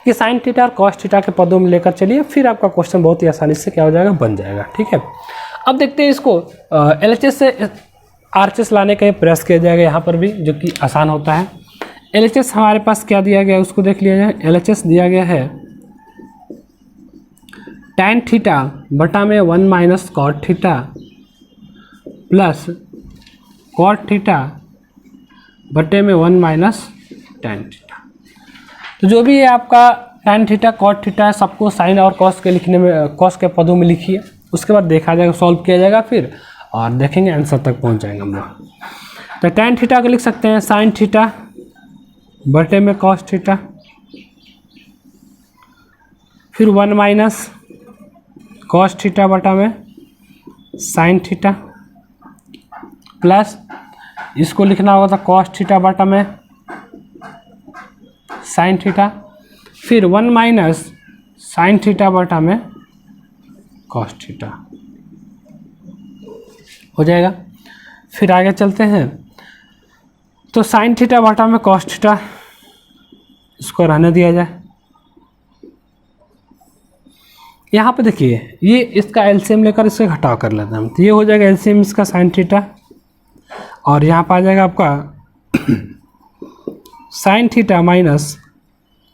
कि साइन थीटा और कॉस थीटा के पदों में लेकर चलिए, फिर आपका क्वेश्चन बहुत ही आसानी से क्या हो जाएगा, बन जाएगा। ठीक है, अब देखते हैं इसको एलएचएस से आरएचएस लाने का प्रयास किया जाएगा यहाँ पर भी, जो कि आसान होता है। एलएचएस हमारे पास क्या दिया गया है उसको देख लिया जाए। एलएचएस दिया गया है tan थीटा बटा में 1 minus cot theta plus cot theta बटे में 1 माइनस tan थीटा। तो जो भी है आपका tan थीटा कॉट थीटा है सबको साइन और कॉस के लिखने में, कॉस के पदों में लिखिए, उसके बाद देखा जाएगा, सॉल्व किया जाएगा फिर, और देखेंगे आंसर तक पहुंच जाएंगे हम लोग। तो tan थीटा को लिख सकते हैं साइन थीटा बटे में कॉस थीटा, फिर 1 माइनस कॉस थीटा बटा में साइन थीटा प्लस इसको लिखना होगा था कॉस थीटा बटा में साइन थीटा, फिर 1 माइनस साइन थीटा बटा में कॉस थीटा हो जाएगा। फिर आगे चलते हैं, तो साइन थीटा बटा में कॉस थीटा इसको रहने दिया जाए। यहाँ पे देखिए ये इसका एलसीएम लेकर इससे घटाव कर लेते हैं हम, तो ये हो जाएगा एलसीएम इसका साइन थीटा, और यहाँ पर आ जाएगा आपका sign theta minus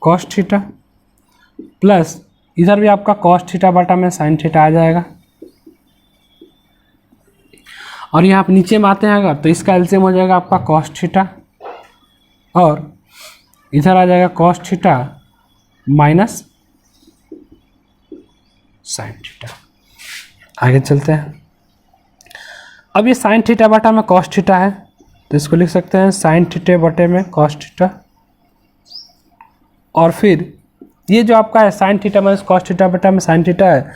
cos theta plus इधर भी आपका कॉस थीटा बटा में साइन थीटा आ जाएगा। और यहाँ पर नीचे में आते हैं अगर, तो इसका एलसीएम हो जाएगा आपका कॉस थीटा, और इधर आ जाएगा cos theta minus sine theta. आगे चलते हैं, अब ये साइन थीटा बटा में कॉस थीटा है, तो इसको लिख सकते हैं साइन थीटा बटे में कॉस थीटा, और फिर ये जो आपका है sign theta minus cos theta बटा में साइन थीटा है,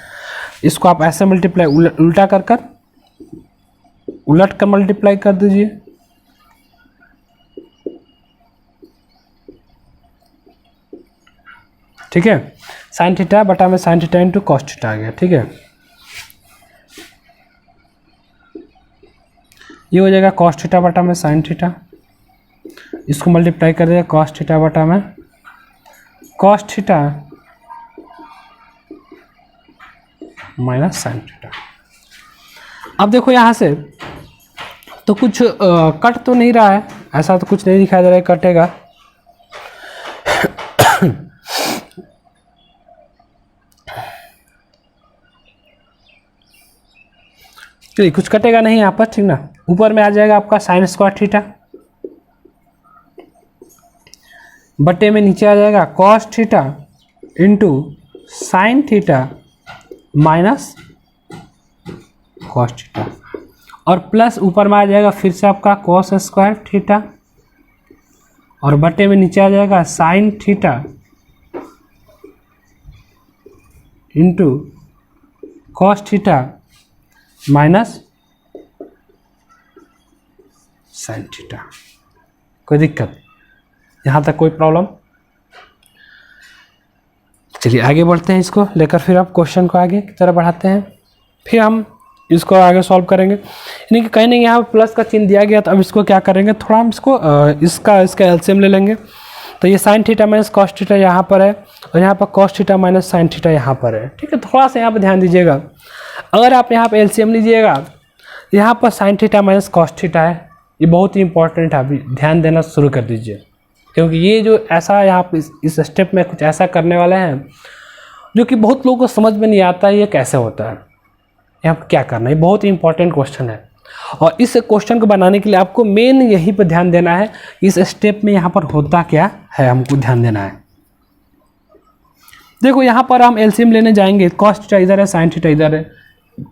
इसको आप ऐसे मल्टीप्लाई उल्टा कर उलट कर मल्टीप्लाई कर दीजिए। ठीक है, साइन थीटा बटा में sine theta into cos theta आ गया। ठीक है, ये हो जाएगा कॉस थीटा बटा में साइन थीटा, इसको मल्टीप्लाई कर देगा कॉस थीटा बटा में cos theta minus sine theta. अब देखो यहाँ से तो कुछ कट तो नहीं रहा है, ऐसा तो कुछ नहीं दिखाई दे रहा है कटेगा। चलिए कुछ कटेगा नहीं यहाँ पर, ठीक ना। ऊपर में आ जाएगा आपका साइन स्क्वायर थीटा बटे में नीचे आ जाएगा cos theta into sine theta minus cos theta, और प्लस ऊपर में आ जाएगा फिर से आपका कॉस स्क्वायर थीटा, और बटे में नीचे आ जाएगा sign theta into cos theta minus sine theta. कोई दिक्कत यहाँ तक, कोई प्रॉब्लम? चलिए आगे बढ़ते हैं, इसको लेकर फिर आप क्वेश्चन को आगे की तरफ बढ़ाते हैं, फिर हम इसको आगे सॉल्व करेंगे। यानी कि कहीं नहीं यहाँ प्लस का चिन्ह दिया गया, तो अब इसको क्या करेंगे, थोड़ा हम इसको इसका एलसीएम ले लेंगे। तो ये sign theta minus cos theta यहाँ पर है, और यहाँ पर cos theta minus sine theta यहाँ पर है। ठीक है, थोड़ा सा यहाँ पर ध्यान दीजिएगा। अगर आप यहाँ पर एलसीएम लीजिएगा, यहाँ पर sign theta minus cos theta है, ये बहुत ही इंपॉर्टेंट है, अभी ध्यान देना शुरू कर दीजिए, क्योंकि ये जो ऐसा यहाँ पर इस स्टेप में कुछ ऐसा करने वाले हैं जो कि बहुत लोगों को समझ में नहीं आता है ये कैसे होता है, यहाँ पर क्या करना है। बहुत ही इंपॉर्टेंट क्वेश्चन है, और इस क्वेश्चन को बनाने के लिए आपको मेन यहीं पर ध्यान देना है, इस स्टेप में यहाँ पर होता क्या है, हमको ध्यान देना है। देखो यहाँ पर हम एलसीएम लेने जाएंगे, कॉस थीटा इधर है, साइन थीटा इधर है,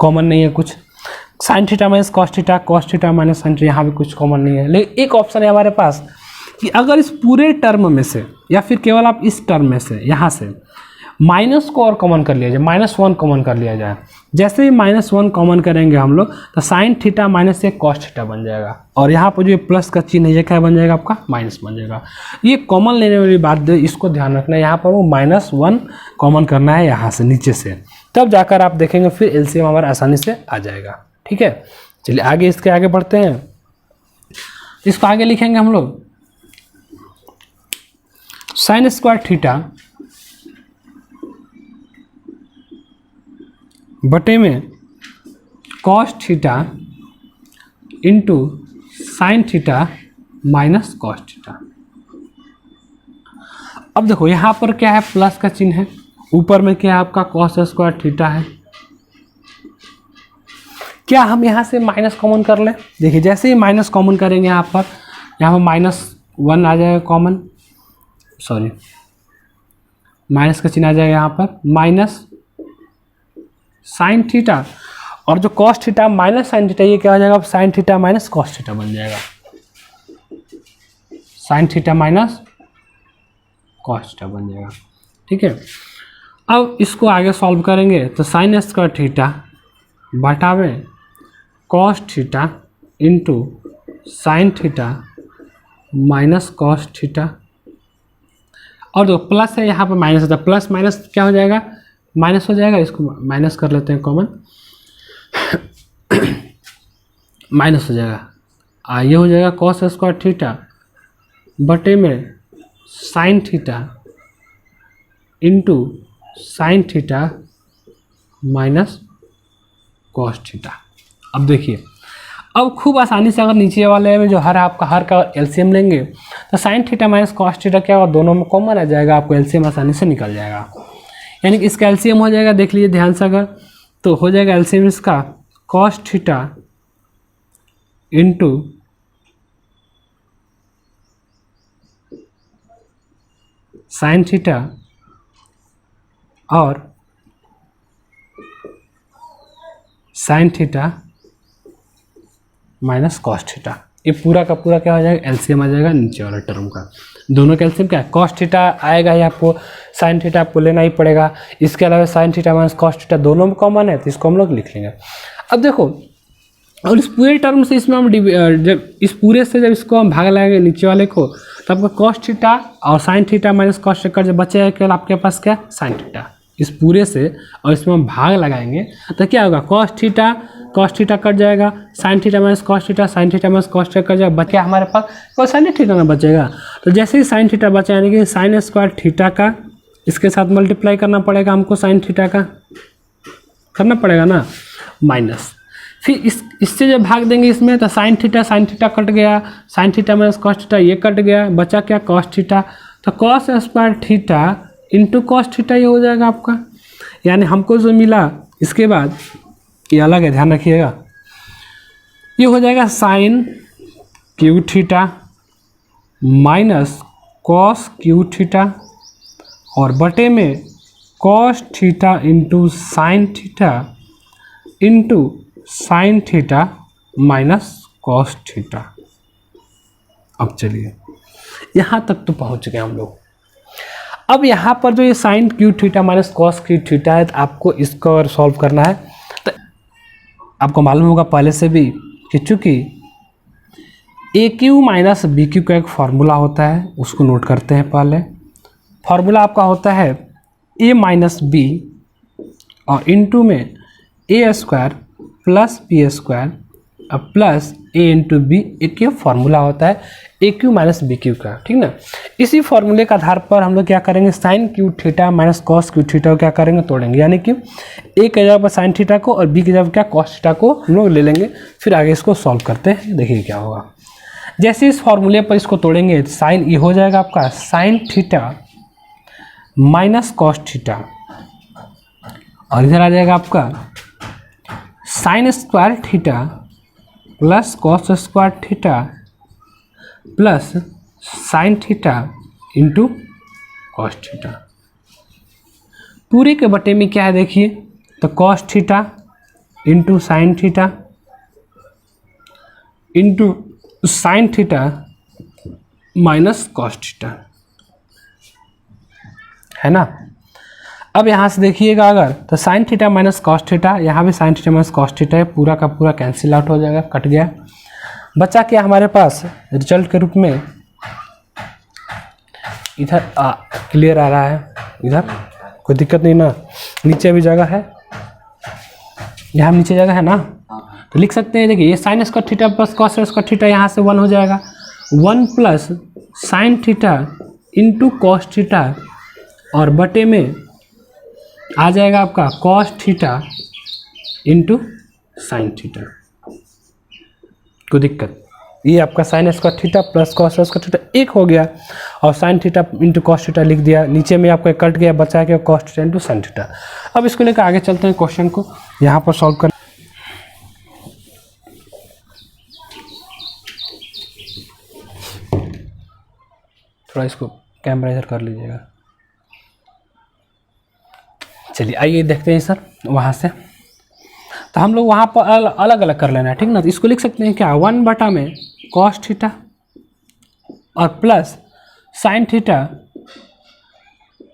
कॉमन नहीं है कुछ। Sign theta minus cos theta minus sine theta, यहाँ भी कुछ कॉमन नहीं है। लेकिन एक ऑप्शन है हमारे पास कि अगर इस पूरे टर्म में से या फिर केवल आप इस टर्म में से यहाँ से माइनस को और कॉमन कर लिया जाए, -1 कॉमन कर लिया जाए। जैसे ही -1 कॉमन करेंगे हम लोग, तो साइन थीटा माइनस एक कॉस थीटा बन जाएगा, और यहाँ पर जो प्लस का चिन्ह है ये क्या बन जाएगा, आपका माइनस बन जाएगा। ये कॉमन लेने वाली बात, इसको ध्यान रखना है, यहाँ पर वो -1 कॉमन करना है यहाँ से नीचे से, तब जाकर आप देखेंगे फिर एलसीएम हमारा आसानी से आ जाएगा। ठीक है, चलिए आगे इसके आगे बढ़ते हैं। इसको आगे लिखेंगे हम लोग, साइन स्क्वायर थीटा बटे में cos theta into sine theta minus cos theta. अब देखो यहाँ पर क्या है, प्लस का चिन्ह है, ऊपर में क्या है आपका कॉस स्क्वायर थीटा है। क्या हम यहाँ से माइनस कॉमन कर लें? देखिए जैसे ही माइनस कॉमन करेंगे यहाँ पर -1 आ जाएगा कॉमन, सॉरी माइनस का चिन्ह आ जाएगा यहाँ पर, माइनस साइन थीटा, और जो cos theta minus sine theta, ये क्या हो जाएगा, sign theta minus cos theta बन जाएगा, sign theta minus cos theta बन जाएगा। ठीक है, अब इसको आगे सॉल्व करेंगे, तो साइन स्क्वायर थीटा बटावे cos theta into sine theta minus cos theta, और जो प्लस है यहाँ पर माइनस होता है, प्लस माइनस क्या हो जाएगा, माइनस हो जाएगा, इसको माइनस कर लेते हैं कॉमन, माइनस हो जाएगा, ये हो जाएगा कॉस स्क्वायर थीटा बटे में sine theta into sine theta minus cos theta. अब देखिए, अब खूब आसानी से अगर नीचे वाले में जो आपका हर का एलसीएम लेंगे, तो sign theta minus cos theta क्या होगा, दोनों में कॉमन आ जाएगा, आपको एलसीएम आसानी से निकल जाएगा। यानी कि इसका एलसीएम हो जाएगा, देख लीजिए ध्यान से, अगर तो हो जाएगा एलसीएम इसका cos theta into sine theta और sine theta minus cos theta. ये पूरा का पूरा क्या हो जाएगा, एलसीएम आ जाएगा नीचे वाला टर्म का। दोनों का एलसीएम क्या है, कॉस थीटा आएगा ही आपको, साइन थीटा आपको लेना ही पड़ेगा। इसके अलावा sign theta minus cos theta दोनों में कॉमन है, तो इसको हम लोग लिख लेंगे। अब देखो, और इस पूरे टर्म से इसमें हम जब इस पूरे से जब इसको हम भाग लगाएंगे नीचे वाले को, तो आपका कॉस थीटा और sine theta minus cos theta जब बचेगा केवल आपके पास क्या, साइन थीटा। इस पूरे से और इसमें हम भाग लगाएंगे तो क्या होगा, कॉस थीटा कट जाएगा, sign theta minus cos theta, sign theta minus cos theta cut जाएगा, बचा हमारे पास और साइन थीटा ना बचेगा। तो जैसे ही साइन थीटा बचा, यानी कि साइन स्क्वायर थीटा का इसके साथ मल्टीप्लाई करना पड़ेगा हमको, साइन थीटा का करना पड़ेगा ना, माइनस फिर इससे जब भाग देंगे इसमें, तो साइन थीटा कट गया, sign theta minus cos theta ये कट गया, बचा क्या, कॉस थीटा। तो cos square theta into cos theta ये हो जाएगा आपका, यानी हमको जो मिला इसके बाद ये अलग है, ध्यान रखिएगा, ये हो जाएगा sine cube theta minus cos cube theta और बटे में cos theta into sine theta into sine theta minus cos theta. अब चलिए यहाँ तक तो पहुँच गए हम लोग। अब यहाँ पर जो ये sine cube theta minus cos cube theta है, तो आपको इसको और सॉल्व करना है। आपको मालूम होगा पहले से भी कि चूँकि ए क्यू माइनस बी क्यू का एक फार्मूला होता है, उसको नोट करते हैं पहले। फार्मूला आपका होता है ए माइनस बी और इनटू में A square plus B square plus A into B, एक ये फार्मूला होता है A cube minus B cube का, ठीक ना। इसी फार्मूले के आधार पर हम लोग क्या करेंगे, sine cube theta minus cos cube theta को क्या करेंगे, तोड़ेंगे। यानी कि ए के जगह पर साइन थीटा को और बी के जगह पर क्या कॉस थीटा को हम लोग ले लेंगे। फिर आगे इसको सॉल्व करते हैं, देखिए क्या होगा। जैसे इस फार्मूले पर इसको तोड़ेंगे, साइन ये हो जाएगा आपका sign theta minus cos theta, और इधर आ जाएगा आपका sign square theta plus cos square theta plus sine theta into cos theta. पूरे के बटे में क्या है देखिए, तो cos theta into sine theta into sine theta minus cos theta, है ना। अब यहाँ से देखिएगा अगर, तो sign theta minus cos theta, यहाँ भी sign theta minus cos theta है, पूरा का पूरा कैंसिल आउट हो जाएगा, कट गया। बचा क्या हमारे पास रिजल्ट के रूप में, इधर क्लियर आ रहा है, इधर कोई दिक्कत नहीं ना। नीचे भी जगह है, यहाँ नीचे जगह है ना, तो लिख सकते हैं। देखिए ये sign square theta plus cos square theta, यहाँ से 1 हो जाएगा, 1 plus sine theta into cos theta, और बटे में आ जाएगा आपका cos theta into sine theta. कोई दिक्कत, ये आपका sign square theta plus cos square theta एक हो गया, और sine theta into cos theta लिख दिया, नीचे में आपका कट गया, बचा के cos theta into sine theta. अब इसको लेकर आगे चलते हैं, क्वेश्चन को यहाँ पर सॉल्व कर। थोड़ा इसको कैमरा इधर कर लीजिएगा। चलिए आइए देखते हैं सर वहाँ से, तो हम लोग वहाँ पर अलग अलग कर लेना है, ठीक ना। तो इसको लिख सकते हैं क्या, 1 बटा में कॉस थीटा और plus sine theta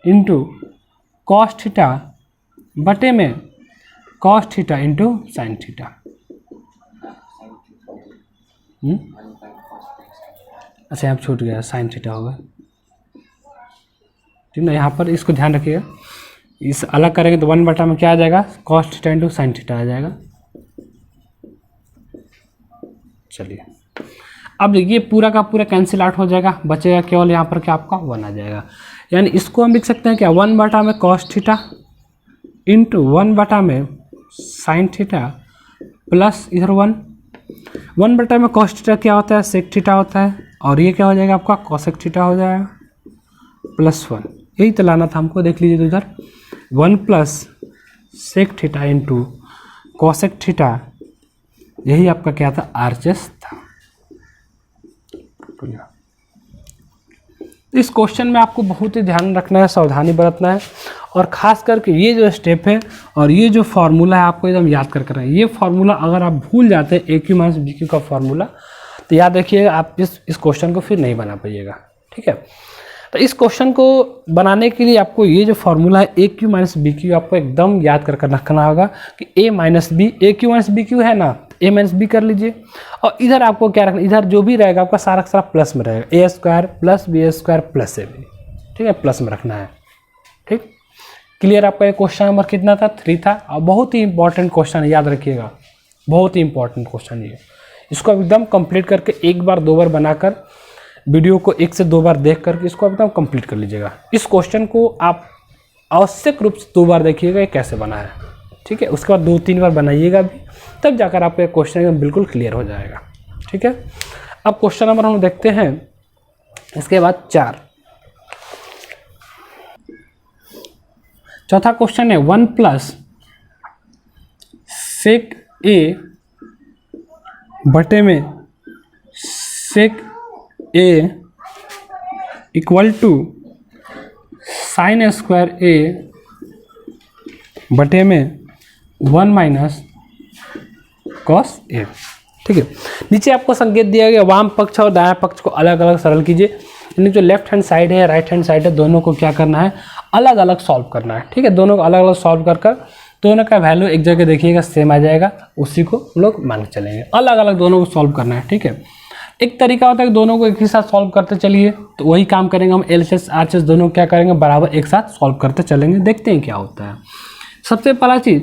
into cos theta बटे में cos theta into sine theta. अच्छा यहाँ छूट गया, साइन थीटा होगा, ठीक ना। यहाँ पर इसको ध्यान रखिएगा, इस अलग करेंगे तो 1 बटा में क्या आ जाएगा, cos theta into sine theta आ जाएगा। चलिए अब देखिए पूरा का पूरा कैंसिल आउट हो जाएगा, बचेगा केवल यहाँ पर क्या आपका 1 आ जाएगा। यानी इसको हम लिख सकते हैं क्या, 1 बटा में कॉस थीटा इंटू 1 बटा में साइन थीटा प्लस इधर 1 बटा में कॉस थीटा क्या होता है, सेक थीटा होता है, और ये क्या हो जाएगा आपका कॉसेक थीटा हो जाएगा प्लस 1। यही तो लाना था हमको, देख लीजिए तो इधर 1 plus sec theta into cosec theta, यही आपका क्या था, आरएचएस था। इस क्वेश्चन में आपको बहुत ही ध्यान रखना है, सावधानी बरतना है, और ख़ास करके ये जो स्टेप है और ये जो फार्मूला है आपको एकदम याद कर रहे हैं। ये फार्मूला अगर आप भूल जाते हैं, ए क्यू माइनस बी क्यू का फार्मूला, तो याद रखिएगा आप इस क्वेश्चन को फिर नहीं बना पाइएगा, ठीक है। तो इस क्वेश्चन को बनाने के लिए आपको ये जो फार्मूला है A cube minus B Q आपको एकदम याद कर रखना होगा कि ए माइनस बी, ए क्यू माइनस बी क्यू है ना, ए माइनस बी कर लीजिए, और इधर आपको क्या रखना, इधर जो भी रहेगा आपका सारा सारा प्लस में रहेगा, A square plus B square plus A B, ठीक है, प्लस में रखना है, ठीक। क्लियर। आपका ये क्वेश्चन नंबर कितना था, 3 था, और बहुत ही इंपॉर्टेंट क्वेश्चन है, याद रखिएगा, बहुत ही इंपॉर्टेंट क्वेश्चन ये। इसको एकदम कंप्लीट करके एक बार 2 बार बनाकर, वीडियो को 1 से 2 बार देख करके इसको एकदम कंप्लीट कर लीजिएगा। इस क्वेश्चन को आप आवश्यक रूप से 2 बार देखिएगा ये कैसे बना है, ठीक है। उसके बाद 2-3 बार बनाइएगा भी, तब जाकर आपका क्वेश्चन एकदम बिल्कुल क्लियर हो जाएगा, ठीक है। अब क्वेश्चन नंबर हम देखते हैं, इसके बाद 4 चौथा क्वेश्चन है 1 प्लस सेक ए बटे में सेक ए इक्वल टू साइन स्क्वायर ए बटे में 1 माइनस कॉस ए, ठीक है। नीचे आपको संकेत दिया गया, वाम पक्ष और दायां पक्ष को अलग अलग सरल कीजिए। यानी जो लेफ्ट हैंड साइड है, राइट हैंड साइड है, दोनों को क्या करना है, अलग अलग सॉल्व करना है, ठीक है। दोनों को अलग अलग सॉल्व कर दोनों का वैल्यू एक जगह देखिएगा सेम आ जाएगा, उसी को हम लोग मान के चलेंगे। अलग अलग दोनों को सॉल्व करना है, ठीक है। एक तरीका होता है कि दोनों को एक ही साथ सॉल्व करते चलिए, तो वही काम करेंगे हम। LHS RHS दोनों क्या करेंगे, बराबर एक साथ सॉल्व करते चलेंगे, देखते हैं क्या होता है। सबसे पहला चीज़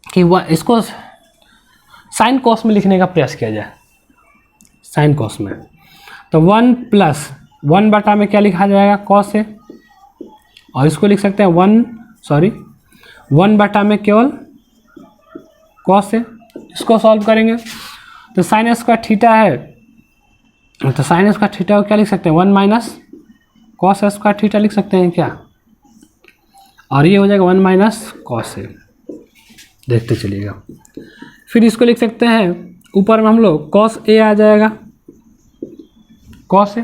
कि वह इसको साइन कॉस में लिखने का प्रयास किया जाए। साइन कॉस में तो 1 + 1 में क्या लिखा जाएगा, कॉस है, और इसको लिख सकते हैं 1 में केवल कॉस है। इसको सॉल्व करेंगे तो साइन स्क्वायर थीटा है, तो साइन स्क्वायर थीटा को क्या लिख सकते हैं, 1 - कॉस स्क्वायर थीटा लिख सकते हैं क्या, और ये हो जाएगा 1 - कॉस है। देखते चलिएगा। फिर इसको लिख सकते हैं ऊपर में हम लोग कॉस ए आ जाएगा, कॉस ए,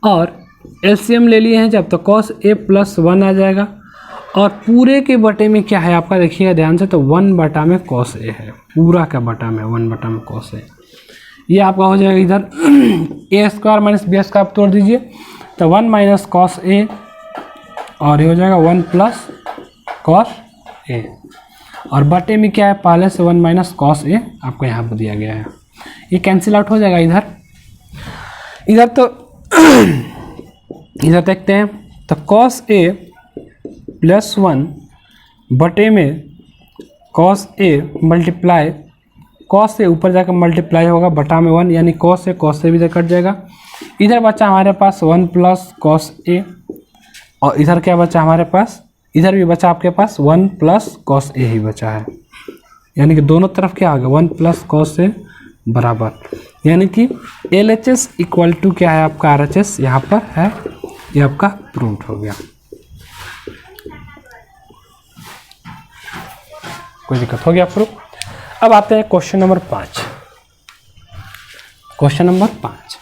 और एलसीएम ले लिए हैं जब, तो कॉस ए + 1 आ जाएगा, और पूरे के बटे में क्या है आपका, देखिएगा ध्यान से, तो 1 में कॉस ए है, पूरा का बटा में 1 में कॉस ए। ये आपका हो जाएगा इधर a² - b² आप तोड़ दीजिए, तो 1 - कॉस ए, और ये हो जाएगा 1 + कॉस ए, और बटे में क्या है, पहले से 1 - कॉस ए आपको यहाँ पर दिया गया है। ये कैंसिल आउट हो जाएगा इधर। तो इधर देखते हैं, तो कॉस ए + 1 बटे में कॉस ए मल्टीप्लाई कॉस से ऊपर जाकर मल्टीप्लाई होगा बटा में 1, यानी कॉस से भी इधर कट जाएगा। इधर बचा हमारे पास 1 + कॉस ए, और इधर क्या बचा हमारे पास, इधर भी बचा आपके पास 1 + कॉस ए ही बचा है, यानी कि दोनों तरफ क्या होगा, 1 + कॉस ए बराबर, यानी कि LHS = क्या है आपका RHS यहाँ पर है, ये आपका प्रूव्ड हो गया। कोई दिक्कत हो गया प्रूफ। अब आते हैं क्वेश्चन नंबर 5। क्वेश्चन नंबर 5,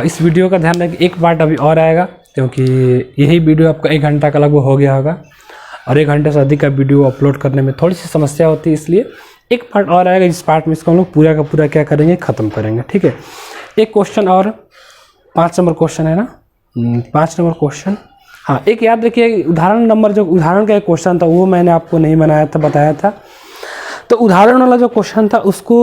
इस वीडियो का ध्यान रखिए, एक पार्ट अभी और आएगा, क्योंकि यही वीडियो आपका 1 घंटा का लगभग हो गया होगा, और 1 घंटे से अधिक का वीडियो अपलोड करने में थोड़ी सी समस्या होती है, इसलिए एक पार्ट और आएगा, जिस पार्ट में इसको हम लोग पूरा का पूरा क्या करेंगे, ख़त्म करेंगे, ठीक है। एक क्वेश्चन और 5 नंबर क्वेश्चन है ना, 5 नंबर क्वेश्चन, हाँ एक याद रखिए, उदाहरण नंबर जो उदाहरण का एक क्वेश्चन था वो मैंने आपको नहीं बनाया था, बताया था, तो उदाहरण वाला जो क्वेश्चन था उसको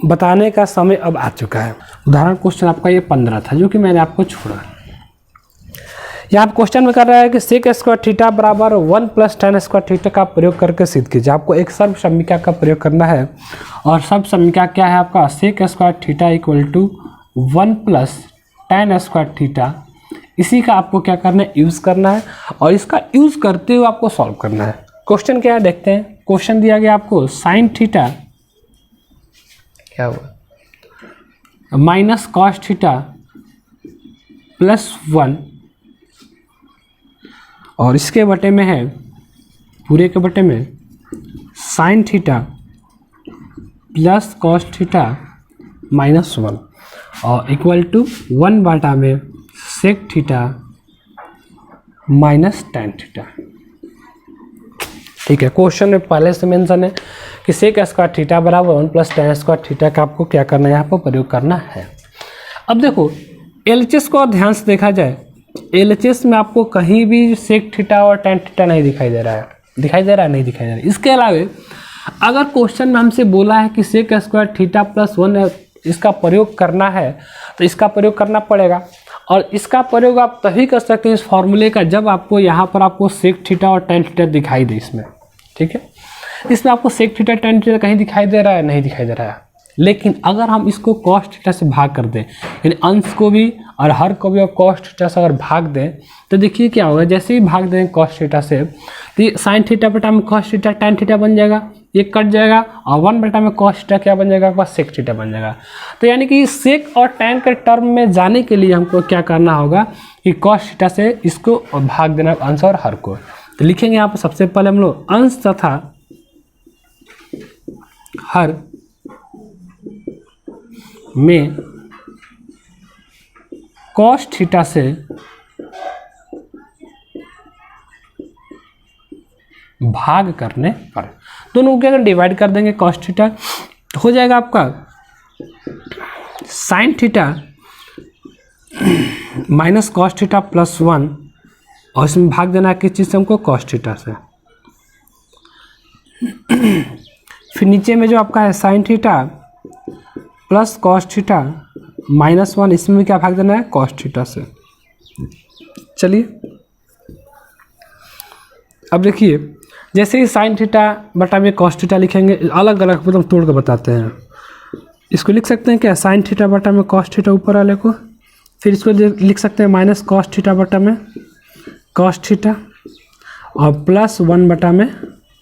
बताने का समय अब आ चुका है। उदाहरण क्वेश्चन आपका ये 15 था, जो कि मैंने आपको छोड़ा। यहाँ क्वेश्चन में कर रहा है कि sec² थीटा बराबर 1 + tan² थीटा का प्रयोग करके सिद्ध कीजिए। आपको एक सर्व समीकरण का प्रयोग करना है, और सर्व समीकरण क्या है आपका, sec² थीटा = 1 + tan² थीटा। इसी का आपको क्या करना है, यूज़ करना है, और इसका यूज़ करते हुए आपको सॉल्व करना है। क्वेश्चन क्या है देखते हैं। क्वेश्चन दिया गया आपको sin थीटा क्या हुआ -cos थीटा +1, और इसके बटे में है, पूरे के बटे में sin थीटा + cos थीटा -1, और = 1 बटा में sec थीटा -tan थीटा। ठीक है, क्वेश्चन में पहले से मेंशन है कि sec² थीटा बराबर 1 + tan² थीटा का आपको क्या करना है, यहाँ पर प्रयोग करना है। अब देखो LHS को और ध्यान से देखा जाए, LHS में आपको कहीं भी sec थीटा और tan थीटा नहीं दिखाई दे रहा है, नहीं दिखाई दे रहा है। इसके अलावा अगर क्वेश्चन में हमसे बोला है कि sec² थीटा +1 इसका प्रयोग करना है, तो इसका प्रयोग करना पड़ेगा, और इसका प्रयोग आप तभी कर सकते हैं इस फॉर्मूले का, जब आपको यहाँ पर आपको sec थीटा और tan थीटा दिखाई दे इसमें, ठीक है। इसमें आपको sec थीटा tan थीटा कहीं दिखाई दे रहा है, नहीं दिखाई दे रहा है। लेकिन अगर हम इसको cos थीटा से भाग कर दें, यानी अंश को भी और हर को भी और cos थीटा से अगर भाग दें, तो देखिए क्या होगा, जैसे ही भाग दें cos थीटा से, तो ये sin थीटा बटा में cos थीटा tan थीटा बन जाएगा, ये कट जाएगा, और 1 बटा में cos थीटा क्या बन जाएगा, आपका sec थीटा बन जाएगा। तो यानी कि sec और tan के टर्म में जाने के लिए हमको क्या करना होगा कि cos थीटा से इसको भाग देना, अंश और हर को। तो लिखेंगे यहाँ पर सबसे पहले हम लोग अंश तथा हर में cos थीटा से भाग करने पर, दोनों को अगर डिवाइड कर देंगे cos थीटा, तो हो जाएगा आपका sign theta minus cos theta plus 1, और इसमें भाग देना है किस चीज़ से हमको, कॉस थीटा से। फिर नीचे में जो आपका है sign theta plus cos theta minus 1, इसमें भी क्या भाग देना है, कॉस थीटा से। चलिए अब देखिए, जैसे ही साइन थीटा बटा में कॉस थीटा लिखेंगे, अलग अलग मतलब तोड़ के बताते हैं। इसको लिख सकते हैं क्या, साइन थीटा बटा में कॉस थीटा ऊपर वाले को, फिर इसको लिख सकते हैं माइनस कॉस थीटा बटा में कॉस थीटा, और प्लस 1 बटा में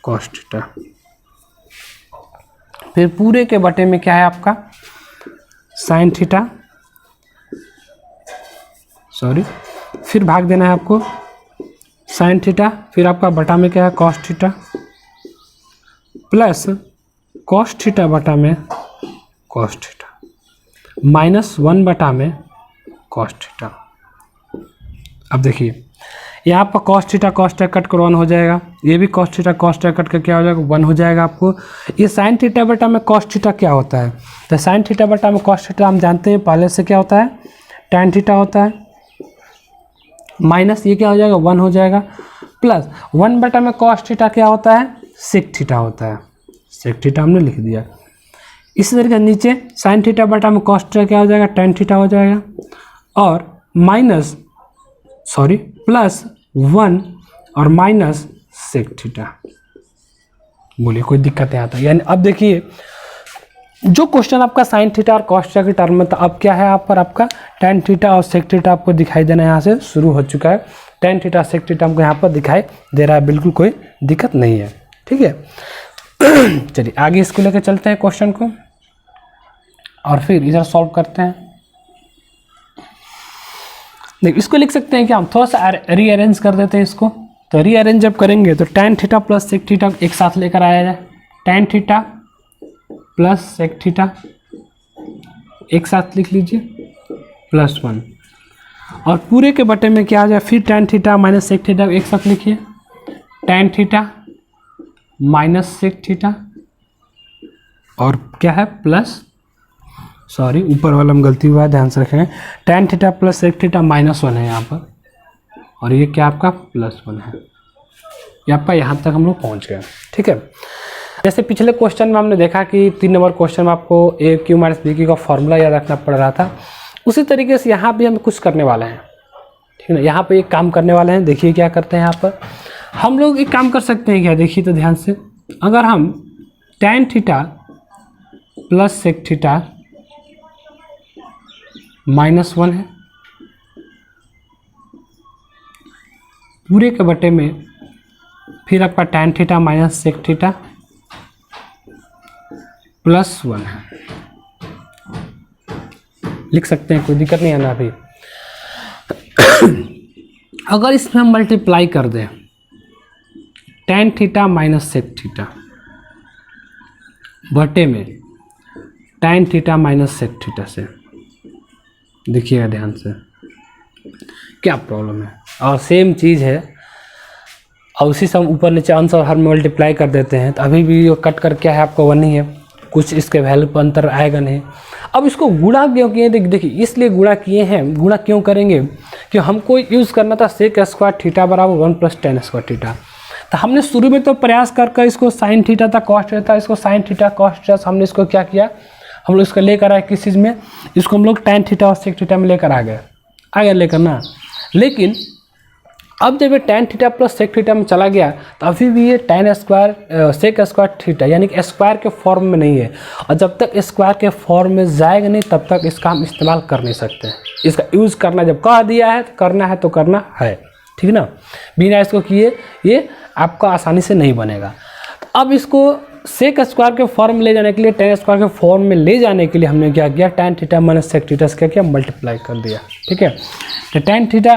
कॉस थीटा। फिर पूरे के बटे में क्या है आपका, साइन थीटा, सॉरी, फिर भाग देना है आपको साइन थीटा, फिर आपका बटा में क्या है, cos theta, plus cos theta बटा में कॉस थीटा, माइनस 1 बटा में कॉस थीटा। अब देखिए यहाँ आपका कॉस थीटा कट कर 1 हो जाएगा, ये भी कॉस थीटा कट कर क्या हो जाएगा, 1 हो जाएगा आपको। ये साइन थीटा बटा में कॉस थीटा क्या होता है, तो साइन थीटा बटा में कॉस थीटा हम जानते हैं पहले से क्या होता है, टैन थीटा होता है, माइनस ये क्या हो जाएगा, 1 हो जाएगा, प्लस 1 बटा में कॉस थीटा क्या होता है, सेक थीटा होता है, सेक थीटा हमने लिख दिया। इसी तरीके नीचे साइन थीटा बटा में कॉस थीटा क्या हो जाएगा, टैन थीटा हो जाएगा, और प्लस 1 और माइनस सेक थीटा। बोलिए कोई दिक्कत नहीं आता। यानी अब देखिए जो क्वेश्चन आपका साइन थीटा और कॉस थीटा के टर्म में था, अब क्या है आप पर, आपका टैन थीटा और सेक थीटा आपको दिखाई देना यहाँ से शुरू हो चुका है। टैन थीटा सेक थीटा हमको यहाँ पर दिखाई दे रहा है, बिल्कुल कोई दिक्कत नहीं है, ठीक है। चलिए आगे इसको लेकर चलते हैं क्वेश्चन को, और फिर इधर सॉल्व करते हैं। देखिए इसको लिख सकते हैं कि हम थोड़ा सा रीअरेंज कर देते हैं इसको। तो रीअरेंज जब करेंगे तो tan theta plus sec theta एक साथ लेकर आया जाए, tan theta plus sec theta एक साथ लिख लीजिए, प्लस 1, और पूरे के बटे में क्या आ जाए, फिर tan theta minus sec theta एक साथ लिखिए, tan theta minus sec theta, और क्या है प्लस, सॉरी ऊपर वाला में गलती हुआ है, ध्यान से रखेंगे, tan theta plus sec theta minus 1 है यहाँ पर, और ये क्या आपका प्लस 1 है। ये आपका यहाँ तक हम लोग पहुँच गए, ठीक है। जैसे पिछले क्वेश्चन में हमने देखा कि 3 नंबर क्वेश्चन में आपको ए क्यू माइनस बी क्यू का फॉर्मूला याद रखना पड़ रहा था, उसी तरीके से यहाँ भी हम कुछ करने वाले हैं, ठीक है ना। यहाँ पे एक काम करने वाले हैं, देखिए क्या करते हैं। यहाँ पर हम लोग एक काम कर सकते हैं क्या, देखिए तो ध्यान से, अगर हम tan theta plus sec theta minus 1 है, पूरे के बटे में फिर आपका tan theta minus sec theta plus 1 है, लिख सकते हैं, कोई दिक्कत नहीं है ना अभी। अगर इसमें हम मल्टीप्लाई कर दें tan theta minus sec theta बटे में tan theta minus sec theta से, देखिएगा ध्यान से क्या प्रॉब्लम है, और सेम चीज़ है, और उसी से हम ऊपर नीचे आंसर हर में मल्टीप्लाई कर देते हैं, तो अभी भी कट कर क्या है आपको 1 ही है, कुछ इसके वैल्यू पर अंतर आएगा नहीं। अब इसको गुणा क्यों किए, देखिए इसलिए गुणा किए हैं, गुणा क्यों करेंगे कि हमको यूज़ करना था सेक स्क्वायर थीटा बराबर 1 प्लस टैन स्क्वायर थीटा। तो हमने शुरू में तो प्रयास कर इसको साइन थीटा था कॉस थीटा था, इसको साइन थीटा कॉस थीटा, हमने इसको क्या किया, हम लोग इसको लेकर आए किस चीज़ में, इसको हम लोग टैन थीटा और सेक थीटा में लेकर आ गए लेकर ना। लेकिन अब जब ये tan theta plus sec theta में चला गया, तो अभी भी ये tan square sec square theta यानी कि स्क्वायर के फॉर्म में नहीं है, और जब तक स्क्वायर के फॉर्म में जाएगा नहीं तब तक इसका हम इस्तेमाल कर नहीं सकते हैं। इसका यूज़ करना जब कह दिया है तो करना है, ठीक है ना। बिना इसको किए ये आपका आसानी से नहीं बनेगा। तो अब इसको सेक स्क्वायर के फॉर्म में ले जाने के लिए, टैन स्क्वायर के फॉर्म में ले जाने के लिए हमने क्या किया, tan theta minus sec theta से क्या किया, मल्टीप्लाई कर दिया, ठीक है। तो टैन थीटा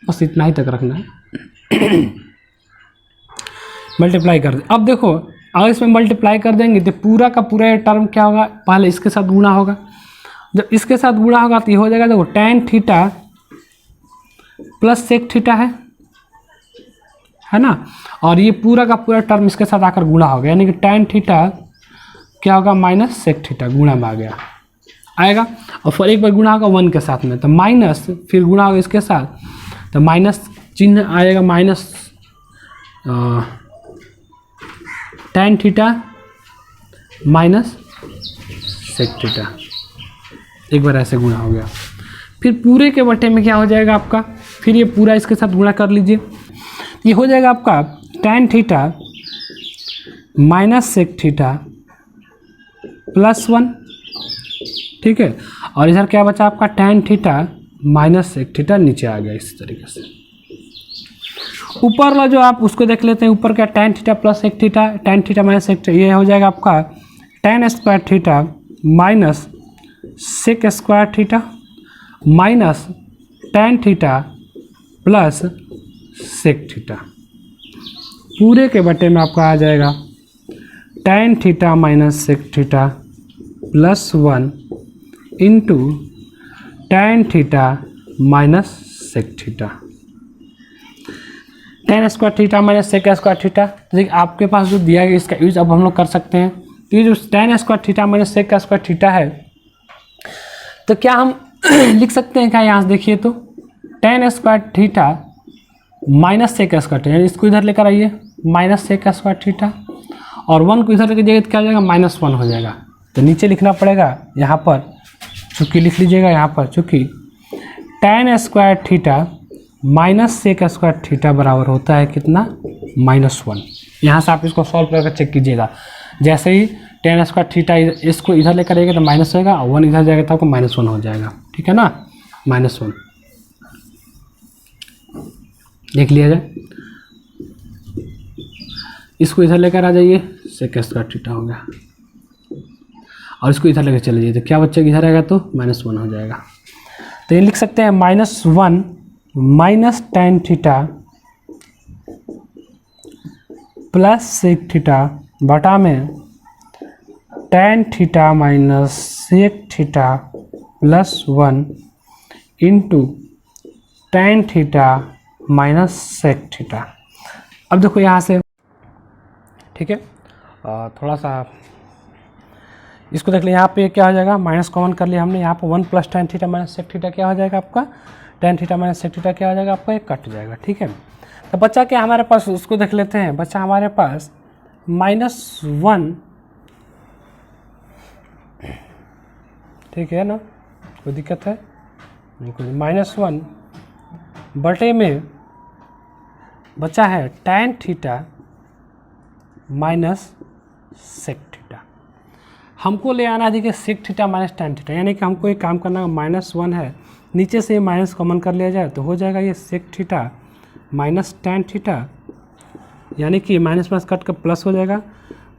बस इतना ही तक रखना है, मल्टीप्लाई कर दे। अब देखो अगर इसमें मल्टीप्लाई कर देंगे तो पूरा का पूरा टर्म क्या होगा, पहले इसके साथ गुणा होगा, जब इसके साथ गुणा होगा तो ये हो जाएगा, देखो tan theta plus sec theta है ना, और ये पूरा का पूरा टर्म इसके साथ आकर गुणा हो गया, यानी कि टैन थीटा क्या होगा माइनस सेक थीटा, गुणा में आ गया। आएगा, और फिर एक बार गुणा होगा 1 के साथ में, तो माइनस फिर गुणा होगा इसके साथ, तो माइनस चिन्ह आएगा, minus tan theta minus sec theta, एक बार ऐसे गुणा हो गया। फिर पूरे के बटे में क्या हो जाएगा आपका, फिर ये पूरा इसके साथ गुणा कर लीजिए, ये हो जाएगा आपका tan theta minus sec theta plus 1, ठीक है। और इधर क्या बचा आपका tan theta minus sec theta नीचे आ गया इस तरीके से। ऊपर वाला जो आप उसको देख लेते हैं, ऊपर क्या tan theta plus sec theta, tan theta minus sec theta, ये हो जाएगा आपका tan square theta minus sec square theta minus tan theta plus sec theta, पूरे के बटे में आपका आ जाएगा tan theta minus sec theta plus 1 into tan theta minus sec theta, tan square theta minus sec square theta. देखिए आपके पास जो दिया गया इसका यूज अब हम लोग कर सकते हैं। तो ये जो tan square theta minus sec square theta है, तो क्या हम लिख सकते हैं क्या, यहाँ से देखिए तो tan square theta minus sec square theta, यानी इसको इधर लेकर आइए माइनस sec स्क्वायर थीटा, और 1 को इधर लेकर जाइए तो क्या हो जाएगा, -1 हो जाएगा। तो नीचे लिखना पड़ेगा, यहाँ पर चूँकि लिख लीजिएगा, यहाँ पर चूँकि tan square theta minus sec square theta बराबर होता है कितना, -1। यहाँ से आप इसको सॉल्व करके चेक कीजिएगा, जैसे ही tan स्क्वायर थीटा इसको इधर लेकर आएगा तो माइनस होगा, और 1 इधर जाएगा तो आपको -1 हो जाएगा, ठीक है ना, -1 देख लिया जाए। इसको इधर लेकर आ जाइए, sec स्क्वायर थीटा हो गया, और इसको इधर लेकर चले जाइए तो क्या बच्चे इधर आएगा तो -1 हो जाएगा। तो ये लिख सकते हैं -1 minus tan theta plus sec theta बटा में tan theta minus sec theta plus 1 into tan theta minus sec theta. अब देखो यहाँ से, ठीक है, थोड़ा सा इसको देख लिया, यहाँ पे क्या हो जाएगा, माइनस कॉमन कर लिया हमने, यहाँ पे 1 plus tan theta minus sec theta क्या हो जाएगा आपका, tan theta minus sec theta क्या हो जाएगा आपका, ये कट जाएगा, ठीक है। तो बच्चा क्या हमारे पास, उसको देख लेते हैं, बच्चा हमारे पास -1, ठीक है ना, कोई दिक्कत है नहीं, कोई -1 बटे में बचा है tan theta minus sec theta. हमको ले आना है देखिए sec theta minus tan theta, यानी कि हमको एक काम करना है, -1 है, नीचे से माइनस कॉमन कर लिया जाए तो हो जाएगा ये sec theta minus tan theta, यानी कि माइनस माइनस कट कर प्लस हो जाएगा,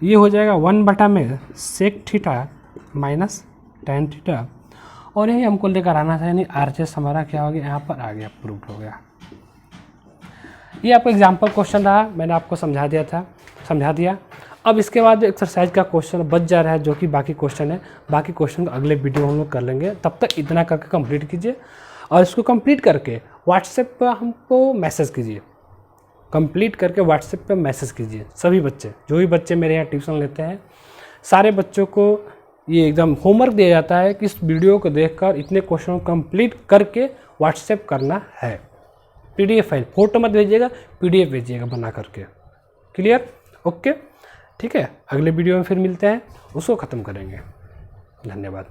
ये हो जाएगा 1 बटा में sec theta minus tan theta, और यही हमको लेकर आना था, यानी RHS हमारा क्या हो गया, यहाँ पर आ गया, प्रूव्ड हो गया। ये आपका एग्जाम्पल क्वेश्चन रहा, मैंने आपको समझा दिया। अब इसके बाद जो एक्सरसाइज का क्वेश्चन बच जा रहा है, जो कि बाकी क्वेश्चन है, बाकी क्वेश्चन को अगले वीडियो में हम लोग कर लेंगे। तब तक इतना करके कंप्लीट कीजिए, और इसको कंप्लीट करके व्हाट्सएप पर हमको मैसेज कीजिए, कंप्लीट करके व्हाट्सएप पर मैसेज कीजिए। सभी बच्चे, जो भी बच्चे मेरे यहाँ ट्यूशन लेते हैं, सारे बच्चों को ये एकदम होमवर्क दिया जाता है कि इस वीडियो को देखकर इतने क्वेश्चन को कंप्लीट करके व्हाट्सएप करना है। PDF फाइल, फोटो मत भेजिएगा, PDF भेजिएगा बना करके। क्लियर, ओके, ठीक है। अगले वीडियो में फिर मिलते हैं, उसको ख़त्म करेंगे। धन्यवाद।